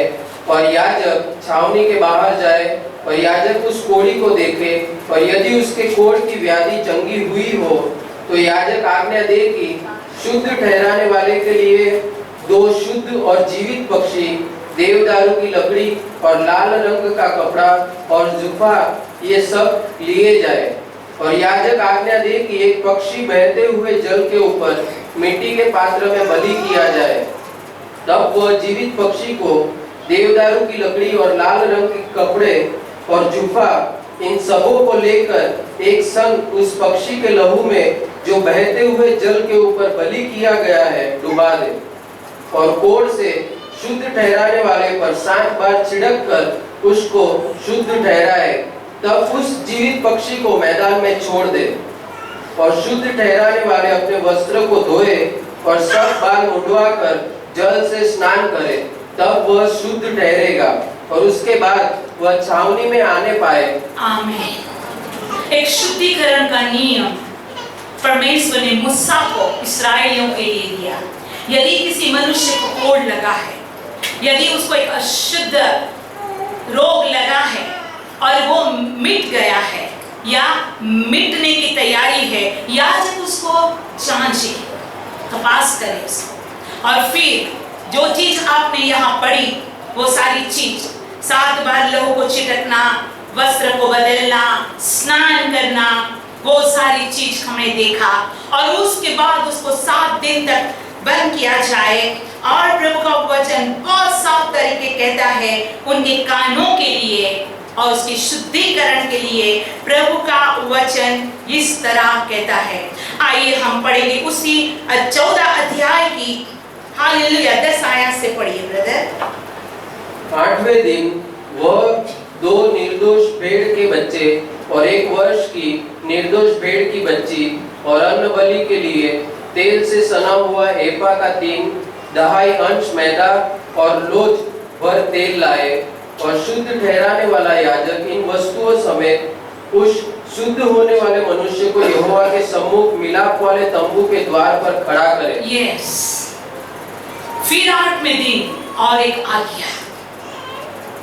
और याजक छावनी के बाहर जाए और याजक उस कोढ़ी को देखे और यदि उसके कोढ़ की व्याधि चंगी हुई हो तो याजक आज्ञा दे कि शुद्ध ठहराने वाले के लिए 2 शुद्ध और जीवित पक्षी, देवदारू की लकड़ी और लाल रंग का कपड़ा और जुफा ये सब लिए जाए। और याजक आज्ञा दे कि एक पक्षी बहते हुए जल के ऊपर मिट्टी के पात्र में बलि किया जाए। तब वह जीवित पक्षी को देवदारू की लकड़ी और लाल रंग के कपड़े और जुफा इन सबों को लेकर एक संग उस पक्षी के लहू में जो बहते हुए जल के ऊपर बलि किया गया है डुबा दे और कोढ़ से शुद्ध ठहराने वाले पर 7 बार छिड़क कर उसको शुद्ध ठहराए। तब उस जीवित पक्षी को मैदान में छोड़ दे और शुद्ध ठहराने वाले अपने वस्त्र को धोए और सब बाल मुंडवा कर जल से स्नान करे, तब वह शुद्ध ठहरेगा और उसके बाद वह छावनी में आने पाए। आमीन। एक शुद्धिकरण का नियम परमेश्वर ने मूसा को इस्राएलियों के लिए दिया। यदि किसी मनुष्य को कोढ़ लगा है, यदि उसको एक अशुद्ध रोग लगा है और वो मिट गया है या मिटने की तैयारी है, याजक उसको जांचे, तपास करे उसको और फिर जो चीज आपने यहाँ पढ़ी वो सारी चीज 7 बार लहू को छिड़कना, वस्त्र को बदलना, स्नान करना, वो सारी चीज हमने देखा और उसके बाद उसको 7 दिन तक बंद किया जाए। और प्रभु का वचन बहुत साफ तरीके कहता है उनके कानों के लिए और उसके शुद्धिकरण के लिए। प्रभु का वचन इस तरह कहता है। आइए हम पढ़ेंगे उसी 14 अध्याय की हालेलुया 10 आयत से पढ़िए ब्रदर। 8वें दिन वह 2 निर्दोष भेड़ के बच्चे और 1 वर्ष की निर्दोष भेड़ की बच्ची और अन्न बलि के लिए तेल से सना हुआ एपा का 3.5 अंश मैदा और लोज भर तेल लाए और शुद्ध ठहराने वाला याजक इन वस्तुओं समेत उस शुद्ध होने वाले मनुष्य को यहोवा के सम्मुख मिलाप वाले तंबू के द्वार पर खड़ा करे। यस। फिर 8वें दिन और एक आज्ञा,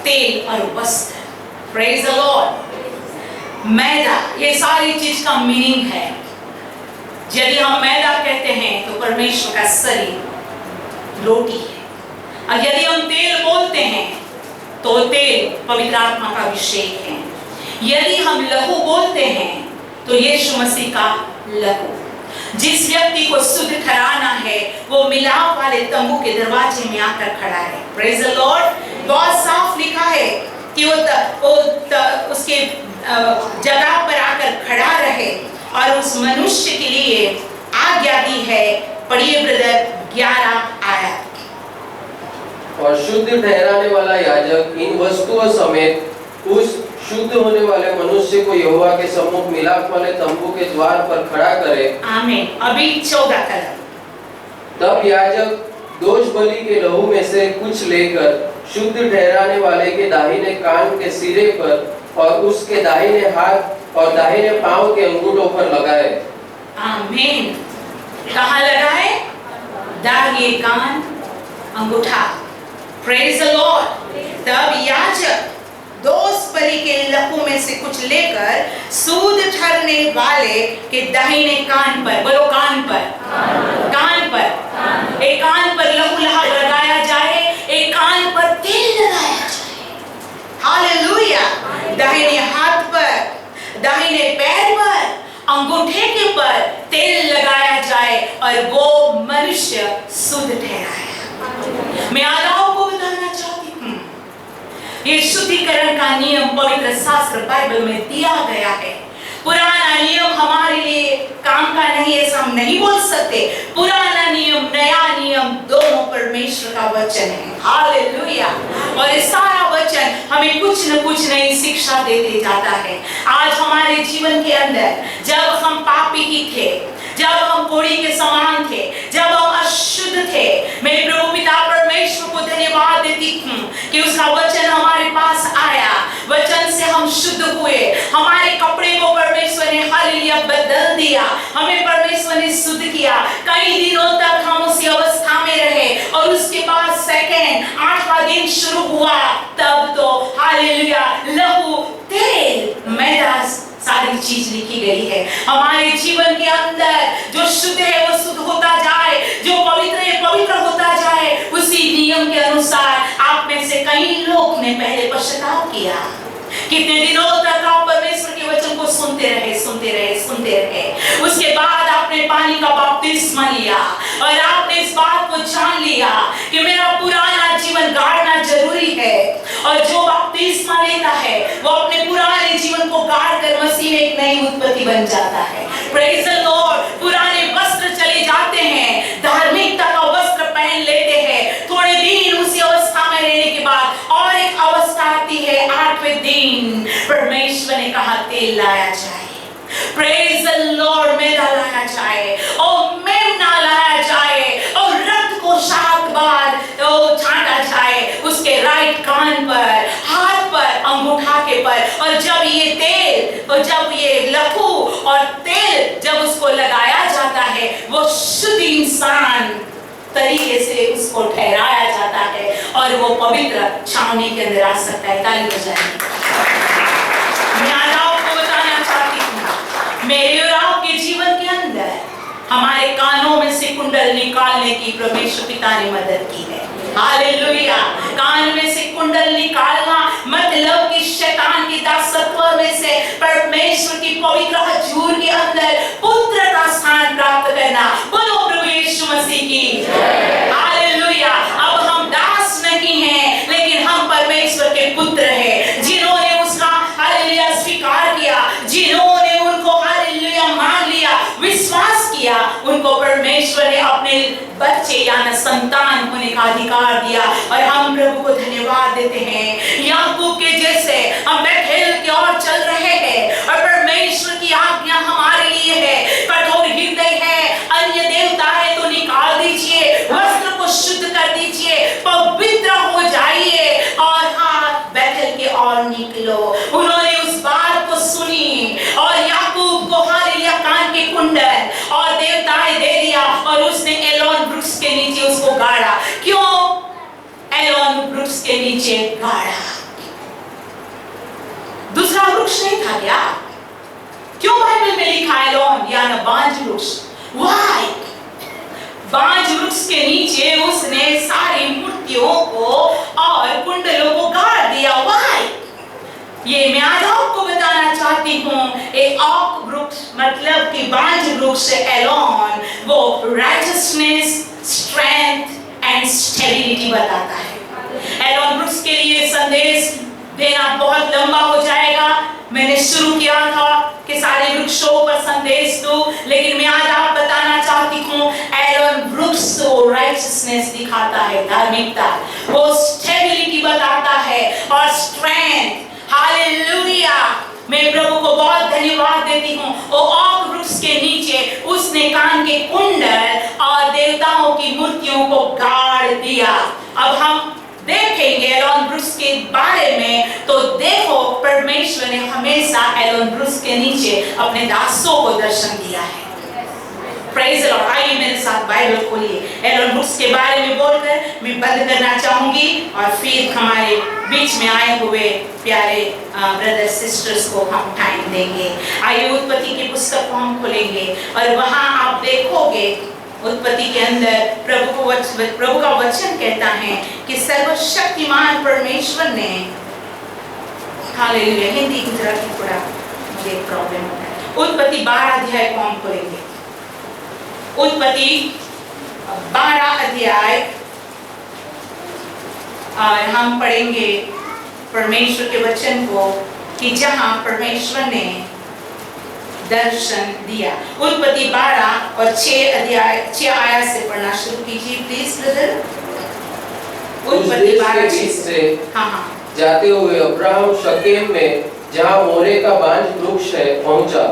तेल और वस्त्र। Praise the Lord. मैदा, ये सारी चीज का मीनिंग है। यदि हम मैदा कहते हैं तो परमेश्वर का शरीर रोटी है और यदि हम तेल बोलते हैं तो तेल पवित्र आत्मा का अभिषेक है। यदि हम लहू बोलते हैं तो यीशु मसीह का लहू। जिस व्यक्ति को शुद्ध ठहराना है वो मिलाप वाले तंबू के दरवाजे में आकर खड़ा है। Praise the Lord. बहुत साफ लिखा है कि वो उसके जगह पर आकर खड़ा रहे और उस मनुष्य के लिए आज्ञा दी है। पढ़िए ब्रदर 11 आयत। और शुद्ध ठहराने वाला याजक इन वस्तुओं समेत उस शुद्ध होने वाले मनुष्य को यहोवा के सम्मुख मिलाप वाले तंबू के द्वार पर खड़ा करे। आमीन। अभी 14 कलम। तब याजक दोष बलि के लहू में से कुछ लेकर शुद्ध ठहराने वाले के दाहिने कान के सिरे पर और उसके दाहिने हाथ और दाहिने पांव के अंगूठों पर लगाए। आमीन। कहाँ लगाए? दाहिने कान, अंगूठा। Praise the Lord. तब याजक दोष बलि के लहू में से कुछ लेकर शुद्ध ठहरने वाले के दाहिने कान पर, बोलो कान पर, कान पर, एक कान पर लहू लगाया जाए, एक कान पर तेल लगाया जाए। हालेलुया। दाहिने हाथ पर, दाहिने पैर पर, अंगूठे के पर तेल लगाया जाए और वो मनुष्य शुद्ध ठहराया। मैं आलाओं को बताना चाहती हूँ, ये शुद्धिकरण का नियम पवित्र शास्त्र बाइबल में दिया गया है। पुराना नियम हमारे लिए काम का नहीं, ऐसा हम नहीं बोल सकते। पुराना नियम, नया नियम, दोनों परमेश्वर का वचन है। हालेलुया। और ये सारा वचन हमें कुछ न कुछ नई शिक्षा देते जाता है। आज हमारे जीवन के अंदर जब हम पापी ही थे, जब हम कोढ़ी के समान थे, जब हम अशुद्ध थे, मैं प्रभु पिता परमेश्वर को धन्यवाद देती हूँ कि उसका वचन हमारे पास आया, वचन से हम शुद्ध हुए, हमारे कपड़े को परमेश्वर ने हालेलुया बदल दिया, हमें परमेश्वर ने शुद्ध किया। कई दिनों तक हम उसी अवस्था में रहे और उसके बाद सेकंड 8वां दिन शुरू हुआ तब तो हालेलुया लहू, तेल, मैदा सारी चीज लिखी गई है। हमारे जीवन के अंदर जो शुद्ध है वो शुद्ध होता जाए, जो पवित्र है पवित्र होता जाए। उसी नियम के अनुसार आप में से कई लोग ने पहले पश्चाताप किया। कितने दिनों तक आप परमेश्वर के वचन को सुनते रहे। उसके बाद आपने पानी का बपतिस्मा लिया और आपने इस बात को जान लिया कि मेरा पुराना जीवन गाड़ना जरूरी है। और जो बपतिस्मा लेता है वो अपने पुराने जीवन को गाड़ कर मसीह में एक नई उत्पत्ति बन जाता है। Praise the Lord. पुराने वस्त्र चले जाते हैं, धार्मिकता का वस्त्र पहन लेते हैं। थोड़े दिन उसी अवस्था में रहने के बाद और एक अवस्था आती है। 8वें दिन परमेश्वर ने कहा तेल लाया जाए, प्रेज़ द लॉर्ड, मैदा लाया जाए और मेमना लाया जाए और रक्त को 7 बार छांटा जाए उसके राइट कान पर, हाथ पर, अंगूठा के पर। और जब ये तेल और जब ये लहू और तेल जब उसको लगाया जाता है वो शुद्ध इंसान तरीके से उसको ठहराया जाता है और वो पवित्र छावनी के अंदर आ सकता है। ताली बजाएं। मैं आज आपको बताना चाहती हूँ, मेरे और आपके जीवन के अंदर हमारे कानों में से कुंडल निकालने की परमेश्वर पिता ने मदद की है। हालेलुया। कान में से कुंडल निकालना मतलब कि शैतान की दासत्व में से परमेश्वर की पवित्र हजूर के अंदर पुत्र का स्थान प्राप्त करना। बोलो प्रभु यीशु मसीह की हालेलुया। अब हम दास नहीं हैं लेकिन हम परमेश्वर के पुत्र हैं। जिन्होंने उसका हालेलुया स्वीकार किया, जिन्होंने उनको हालेलुया मान लिया, विश्वास किया, उनको परमेश्वर ने अपने बच्चे यानी संतान होने का अधिकार दिया। और हम प्रभु को धन्यवाद देते हैं। याकूब के जैसे हम बेथेल की ओर चल रहे हैं और परमेश्वर की आज्ञा हमारे लिए है, कठोर हृदय है, अन्य देवताएं तो निकाल दीजिए, वस्त्र को शुद्ध कर दीजिए, पवित्र हो जाइए और हाँ बेथेल की ओर निकलो। उन्होंने उस बात को सुनी और याकूब को हालेलुया कान के कुंडल और देवताएं दे दिया और उसने एलोन वृक्ष के नीचे उसको गाड़ा। क्यों एलोन वृक्ष के नीचे गाड़ा? दूसरा वृक्ष नहीं था क्या? क्यों बाइबल में लिखा एलोन यानी बांझ वृक्ष? व्हाई? बांझ वृक्ष के नीचे उसने सारी मूर्तियों को और कुंडलों को गाड़ दिया। व्हाई? ये मैं आज आपको बताना चाहती हूँ, एक ऑक वृक्ष मतलब कि बांझ वृक्ष एलोन वो राइटियसनेस, स्ट्रेंथ एंड स्टेबिलिटी बताता है। एलोन वृक्ष के लिए संदेश देना बहुत लंबा हो जाएगा। मैंने शुरू किया था कि सारे वृक्षों पर संदेश दूं, लेकिन मैं आज आप बताना चाहती हूँ एलोन वृक्ष वो राइटियसनेस दिखाता है, धार्मिकता, वो स्टेबिलिटी बताता है और स्ट्रेंथ। हालेलुया। मैं प्रभु को बहुत धन्यवाद देती हूँ। वो ऑक वृक्ष के नीचे उसने कान के कुंडल और देवताओं की मूर्तियों को गाड़ दिया। अब हम देखेंगे एलोन वृक्ष के बारे में, तो देखो परमेश्वर ने हमेशा एलोन वृक्ष के नीचे अपने दासों को दर्शन दिया है। Praise the Lord. आइए मेरे साथ बाइबल खोलिए। एलोन वृक्ष के बारे में बोलकर मैं बंद करना चाहूंगी और फिर हमारे बीच में आए हुए प्यारे ब्रदर सिस्टर्स को हम टाइम देंगे। आइए उत्पत्ति की पुस्तक को हम खोलेंगे और वहां आप देखोगे उत्पत्ति के अंदर प्रभु का वचन कहता है कि सर्वशक्तिमान परमेश्वर ने, हालेलुया, हिंदी गुजराती थोड़ा मुझे प्रॉब्लम होता है। उत्पत्ति 12 अध्याय को हम खोलेंगे। उत्पत्ति 12 अध्याय और हम पढ़ेंगे परमेश्वर के वचन को कि जहां परमेश्वर ने दर्शन दिया। उत्पत्ति 12 और 6 आयत से पढ़ना शुरू कीजिए प्लीज ब्रदर। उत्पत्ति 12 से जाते हुए अब्राहम शकेम में जहाँ मोरे का बांझ वृक्ष है पहुंचा।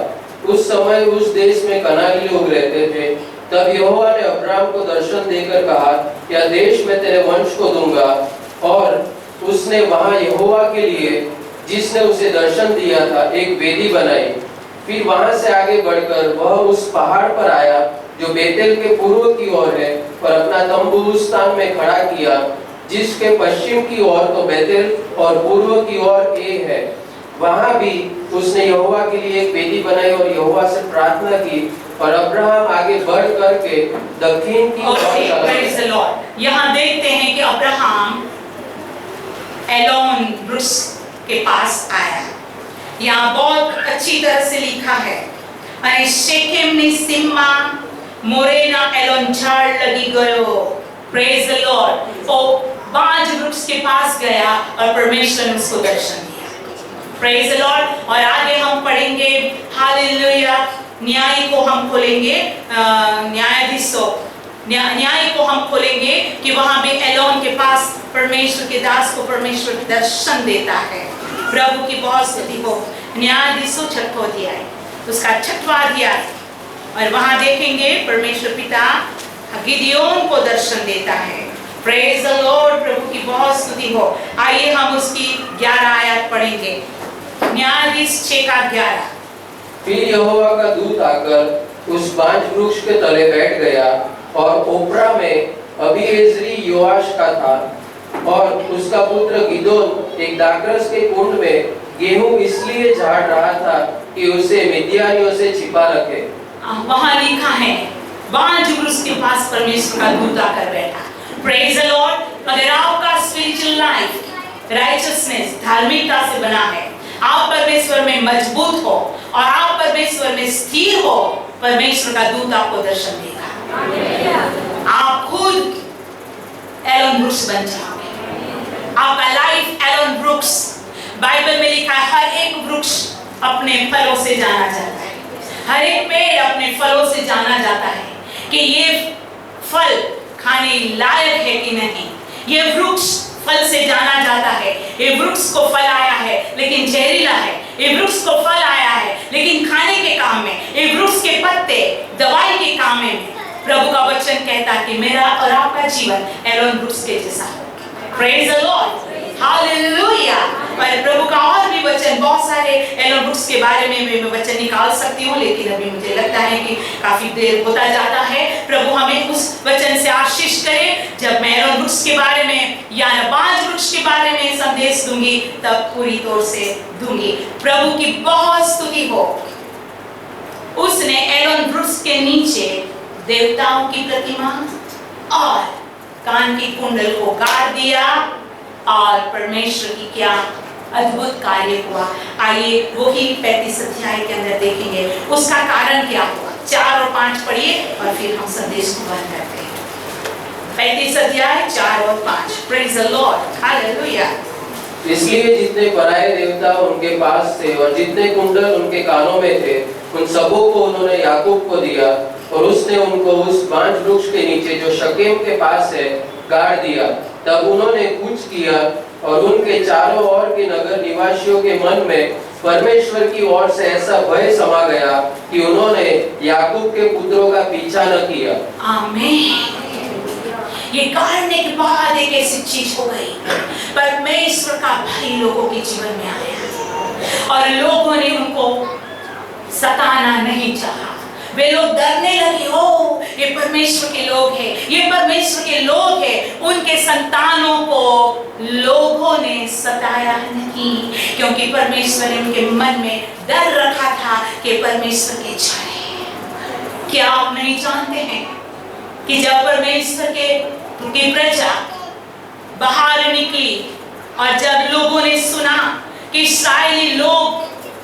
उस समय उस देश में कनानी लोग रहते थे। तब यहोवा ने अब्राहम को दर्शन देकर कहा, यह देश मैं तेरे वंश को दूंगा। और उसने वहां यहोवा के लिए जिसने उसे दर्शन दिया था एक वेदी बनाई। फिर वहां से आगे बढ़कर वह उस पहाड़ पर आया जो बेतेल के पूर्व की ओर है और अपना तंबू उस स्थान में खड़ा किया जिसके पश्चिम की ओर तो बेतेल और पूर्व की ओर ए है। वहां भी उसने यहोवा के लिए एक वेदी बनाई और यहोवा से प्रार्थना की, और अब्राहम आगे बढ़ करके दक्षिण की ओर चला। Praise the Lord. यहाँ देखते हैं कि अब्राहम एलोन वृक्ष के पास आया। यहाँ बहुत अच्छी तरह से लिखा है, અને શેકેમની સીમમાં મોરેના એલોન ઝાડ લગી ગયો। Praise the Lord. वो बांज वृक्ष के पास गया और परमेश्वर ने उसको दर्शन दिया। Praise the Lord. और आगे हम पढ़ेंगे, हालेलुया, न्याय को हम खोलेंगे, न्याय को हम खोलेंगे कि वहां भी एलोन के पास परमेश्वर के दास को परमेश्वर दर्शन देता है। प्रभु की बहुत स्तुति हो। न्यायाधीशों छठो अध्याय, उसका 6वां अध्याय, और वहां देखेंगे परमेश्वर पिता गिदियोन को दर्शन देता है। Praise the Lord. प्रभु की बहुत स्तुति हो। आइए हम उसकी 11 आयत पढ़ेंगे। न्यायाधीश 6:11। फिर यहोवा का दूत आकर उस बांज वृक्ष के तले बैठ गया, और ओप्रा में अबीएजरी योआश का था, और उसका पुत्र गिदोन एक दाखरस के कुंड में गेहूं इसलिए झाड़ रहा था कि उसे मिद्यानियों से छिपा रखे। वहां लिखा है, बांज वृक्ष के पास परमेश्वर का दूत आकर बैठा। Praise the Lord. अगर आपका स्पिरिचुअल लाइफ राइचसनेस, धार्मिकता से बना है, आप परमेश्वर में मजबूत हो और आप परमेश्वर में स्थिर हो, परमेश्वर का दूत आपको दर्शन देगा। आप खुद एलोन वृक्ष बन जाओगे। आपका लाइफ एलोन वृक्ष। बाइबल में लिखा है, हर एक वृक्ष अपने फलों से जाना जाता है। हर एक पेड़ अपने फलों से जाना जाता है कि ये फल खाने लायक है कि नहीं। ये वृक्ष फल से जाना जाता है। ये वृक्ष को फल आया है लेकिन जहरीला है। ये वृक्ष को फल आया है लेकिन खाने के काम में। ये वृक्ष के पत्ते दवाई के काम में। प्रभु का वचन कहता है कि मेरा और आपका जीवन एलोन वृक्ष के जैसा हो। Praise the Lord. हालेलुया। और प्रभु का और भी वचन, बहुत सारे एलोन वृक्ष के बारे में मैं वचन निकाल सकती हूँ, लेकिन अभी मुझे लगता है कि काफी देर होता जाता है। प्रभु हमें उस वचन से आशीष करे। जब मैं एलोन वृक्ष के बारे में या बांज वृक्ष के बारे में संदेश दूंगी, तब पूरी तौर से दूंगी। प्रभु की बहुत स्तुति हो। उसने एलोन वृक्ष के नीचे देवताओं की प्रतिमा और कान की कुंडल को गाड़ दिया, और परमेश्वर की क्या अद्भुत कार्य हुआ। आइए वही 35 अध्याय के अंदर देखेंगे उसका कारण क्या हुआ। 4 और 5 पढ़िए और फिर हम संदेश को बंद करते हैं। 35 अध्याय 4 और 5। Praise the Lord. हालेलुया। इसलिए जितने पराये देवता उनके पास थे और जितने कुंडल उनके कानों में थे, उन सबों को उन्होंने याकूब को दिया, और उसने उनको उस बांज वृक्ष के नीचे जो शकेम के पास है गाड़ दिया। तब उन्होंने कूच किया, और उनके चारों ओर के नगर निवासियों के मन में परमेश्वर की ओर से ऐसा भय समा गया कि उन्होंने याकूब के पुत्रों का पीछा न किया। आमीन। ये गाड़ने के बाद एक ऐसी चीज हो गई, परमेश्वर का भय लोगों के जीवन में आया और लोगों ने उनको सताना नहीं चाहा। वे लोग डरने लगे, हो ये परमेश्वर के लोग हैं, ये परमेश्वर के लोग हैं। उनके संतानों को लोगों ने सताया नहीं, क्योंकि परमेश्वर ने उनके मन में डर रखा था कि परमेश्वर के छाए। क्या आप नहीं जानते हैं कि जब परमेश्वर की प्रजा बाहर निकली और जब लोगों ने सुना कि इस्राएली लोग,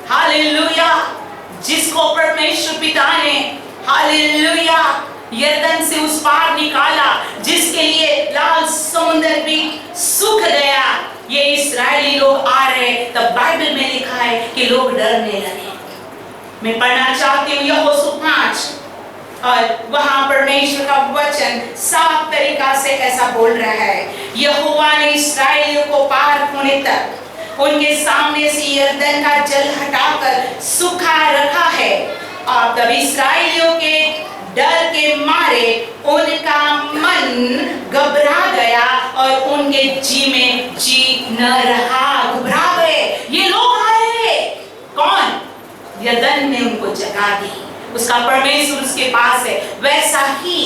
हालेलुया, जिसको परमेश्वर पिता ने, हालेलुया, यरदन से उस पार निकाला, जिसके लिए लाल समुद्र भी सूख गया, ये इस्राएली लोग आ रहे, तब बाइबल में लिखा है कि लोग डरने लगे। मैं पढ़ना चाहती हूँ यहोशू 5, और वहां परमेश्वर का वचन साफ तरीका से ऐसा बोल रहा है, यहोवा ने इस्राएलियों को पार होने तक उनके सामने से यरदन का जल हटाकर सूखा रखा है, और तब इस्राएलियों के डर के मारे उनका मन घबरा गया और उनके जी में जी न रहा, घबरा गए। ये लोग आए, कौन? यरदन ने उनको जगा दी। उसका परमेश्वर उसके पास है। वैसा ही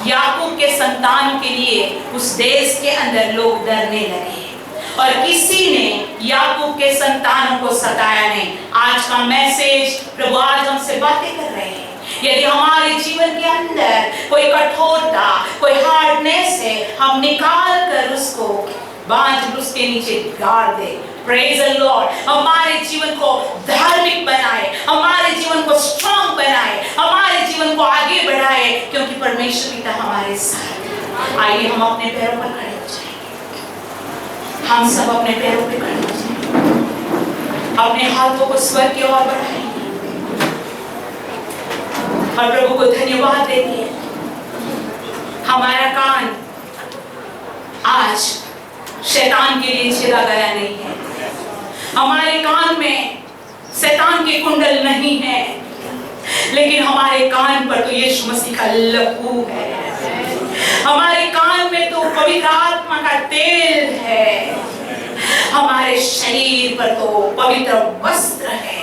याकूब के संतानों के लिए उस देश के अंदर लोग डरने लगे और किसी ने याकूब के संतानों को सताया नहीं। आज का मैसेज प्रभु आज हमसे बातें कर रहे हैं। यदि हमारे जीवन के अंदर कोई कठोरता, कोई हार्डनेस है, हम निकाल कर उसको बांध उसके नीचे गाड़ दे। Praise the Lord. हमारे जीवन को धार्मिक बनाए, हमारे जीवन को स्ट्रांग बनाए, हमारे जीवन को आगे बढ़ाए, क्योंकि परमेश्वर पिता हमारे साथ है। आइए हम अपने पैरों पर खड़े हो जाएं। हम सब अपने पैरों पर खड़े हो जाएं, अपने हाथों को स्वर्ग की ओर बढ़ाएं और प्रभु को धन्यवाद देंगे। हमारा कान आज शैतान के लिए छिदा गया नहीं है। हमारे कान में शैतान के कुंडल नहीं है, लेकिन हमारे कान पर तो यीशु मसीह का लहू है। हमारे कान में तो पवित्र आत्मा का तेल है। हमारे शरीर पर तो पवित्र वस्त्र है।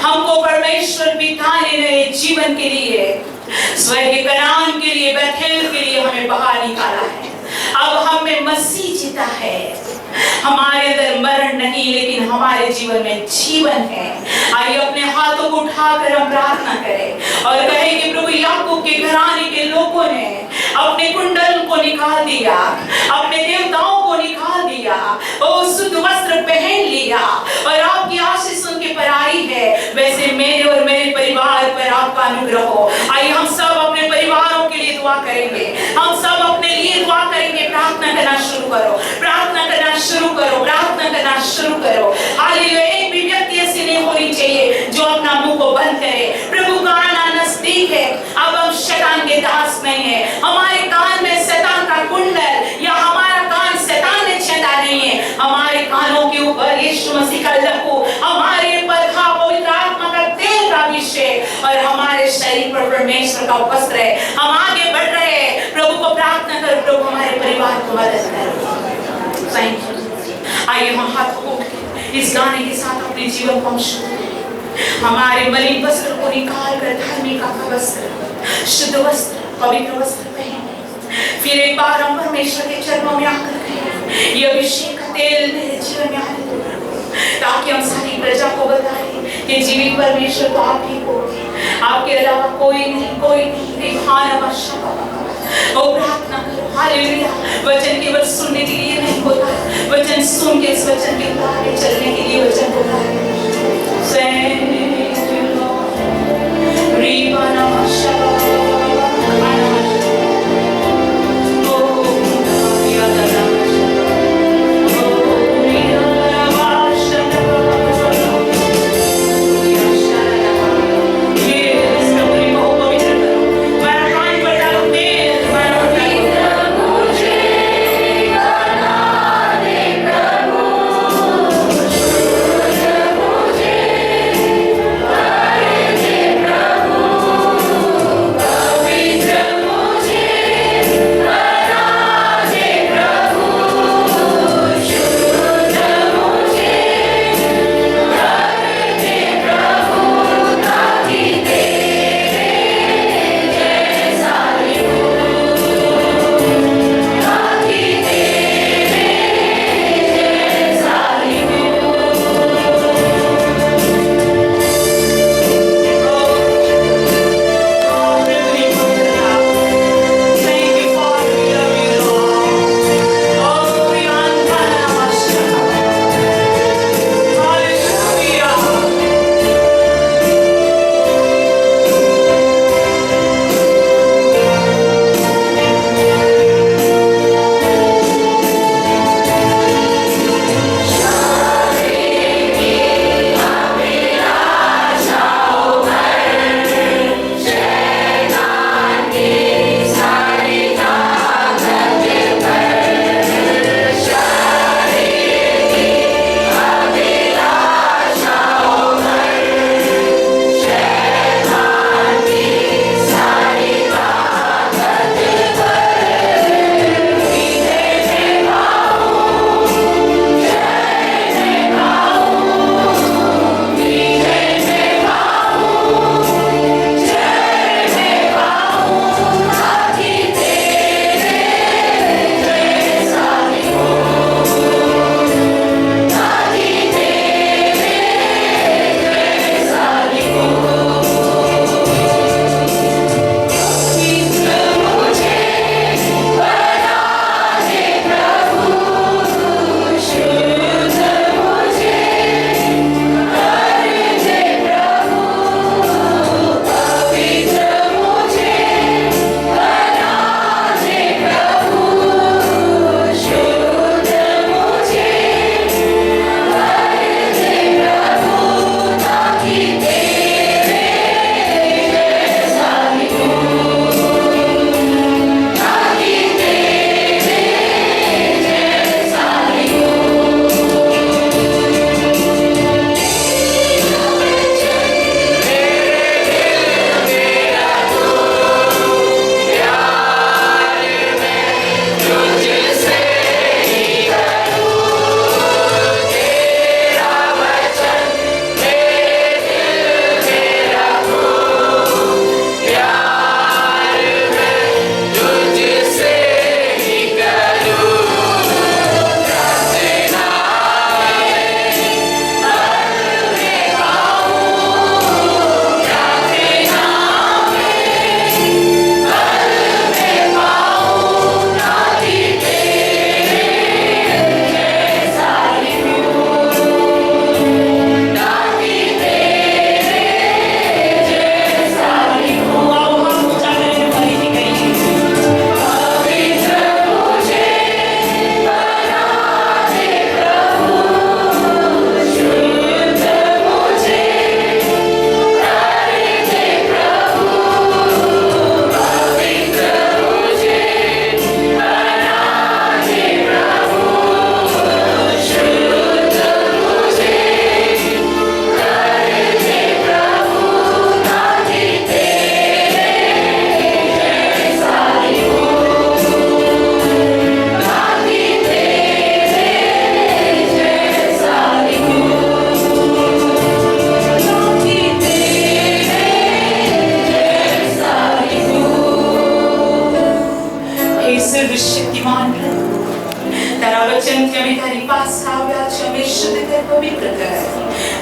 हमको परमेश्वर पिता ने नए जीवन के लिए, स्वर्गीय कनान के लिए, बैथेल के लिए हमें बाहर निकाला है। अब हम में मसीह जीता है। हमारे अंदर मरण नहीं, लेकिन हमारे जीवन में जीवन है। आइए अपने हाथों को उठाकर हम प्रार्थना करें और कहें कि प्रभु याकूब के घराने के लोगों ने अपने कुंडल को निकाल दिया, अपने देवताओं को निकाल दिया, और शुद्ध वस्त्र पहन लिया और आपकी आशीष उनके पर आई है। वैसे मेरे और मेरे परिवार पर आपका अनुग्रह हो। आइए हम सब अपने परिवारों के लिए दुआ करेंगे। हम सब अपने लिए दुआ करेंगे। प्रार्थना करना शुरू करो, प्रार्थना करना शुरू करो, प्रार्थना करना शुरू करो। हालेलुया। एक भी व्यक्ति ऐसी नहीं होनी चाहिए जो अपना मुंह को बंद करे। प्रभु का आना नजदीक है। अब हम शैतान के दास नहीं है। हमारे कान में शैतान का कुंडल या हमारा कान शैतान ने छेदा नहीं है। हमारे कानों के ऊपर यीशु मसीह का लहू, हमारे ऊपर पवित्र आत्मा का तेल का अभिषेक और हमारे शरीर पर परमेश्वर का वस्त्र है। हम आगे बढ़ रहे हैं। प्रभु को प्रार्थना करो, प्रभु हमारे परिवार को मदद करो। Thank you. आइए हम हाथ को इस गाने के साथ अपने जीवन को हम शुरू करें। हमारे मलिन वस्त्र को निकाल कर धार्मिकता का वस्त्र, शुद्ध वस्त्र, पवित्र वस्त्र पहने। फिर एक बार हम परमेश्वर के चरणों में आकर कहें, ये अभिषेक का तेल मेरे जीवन में आने दो, ताकि हम सारी प्रजा को बताएं कि जीवित परमेश्वर तो आप ही हो, आपके अलावा कोई नहीं, कोई नहीं। ओ प्रार्थना करो। हालेलुया। वचन केवल सुनने के लिए नहीं होता, वचन सुन के इस वचन के मुताबिक चलने के लिए वचन होता है। Thank you Lord। रीवाना शबा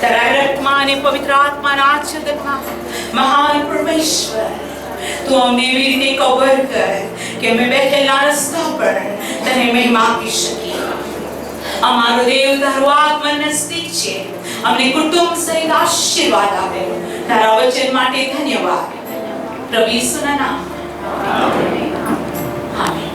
તારા રક્તમાં અને પવિત્ર આત્માના આચ્છાદનમાં મહાન પરમેશ્વર તું અમને એવી રીતે કવર કર કે અમે બેઠેલા રસ્તા પર તને મહિમા આપી શકીએ. અમારો દેવ તારો આગમન નજદીક છે. અમને કુટુંબ સહિત આશીર્વાદ આપે. તારા વચન માટે ધન્યવાદ. પ્રભુ ઈસુના નામમાં આમેન.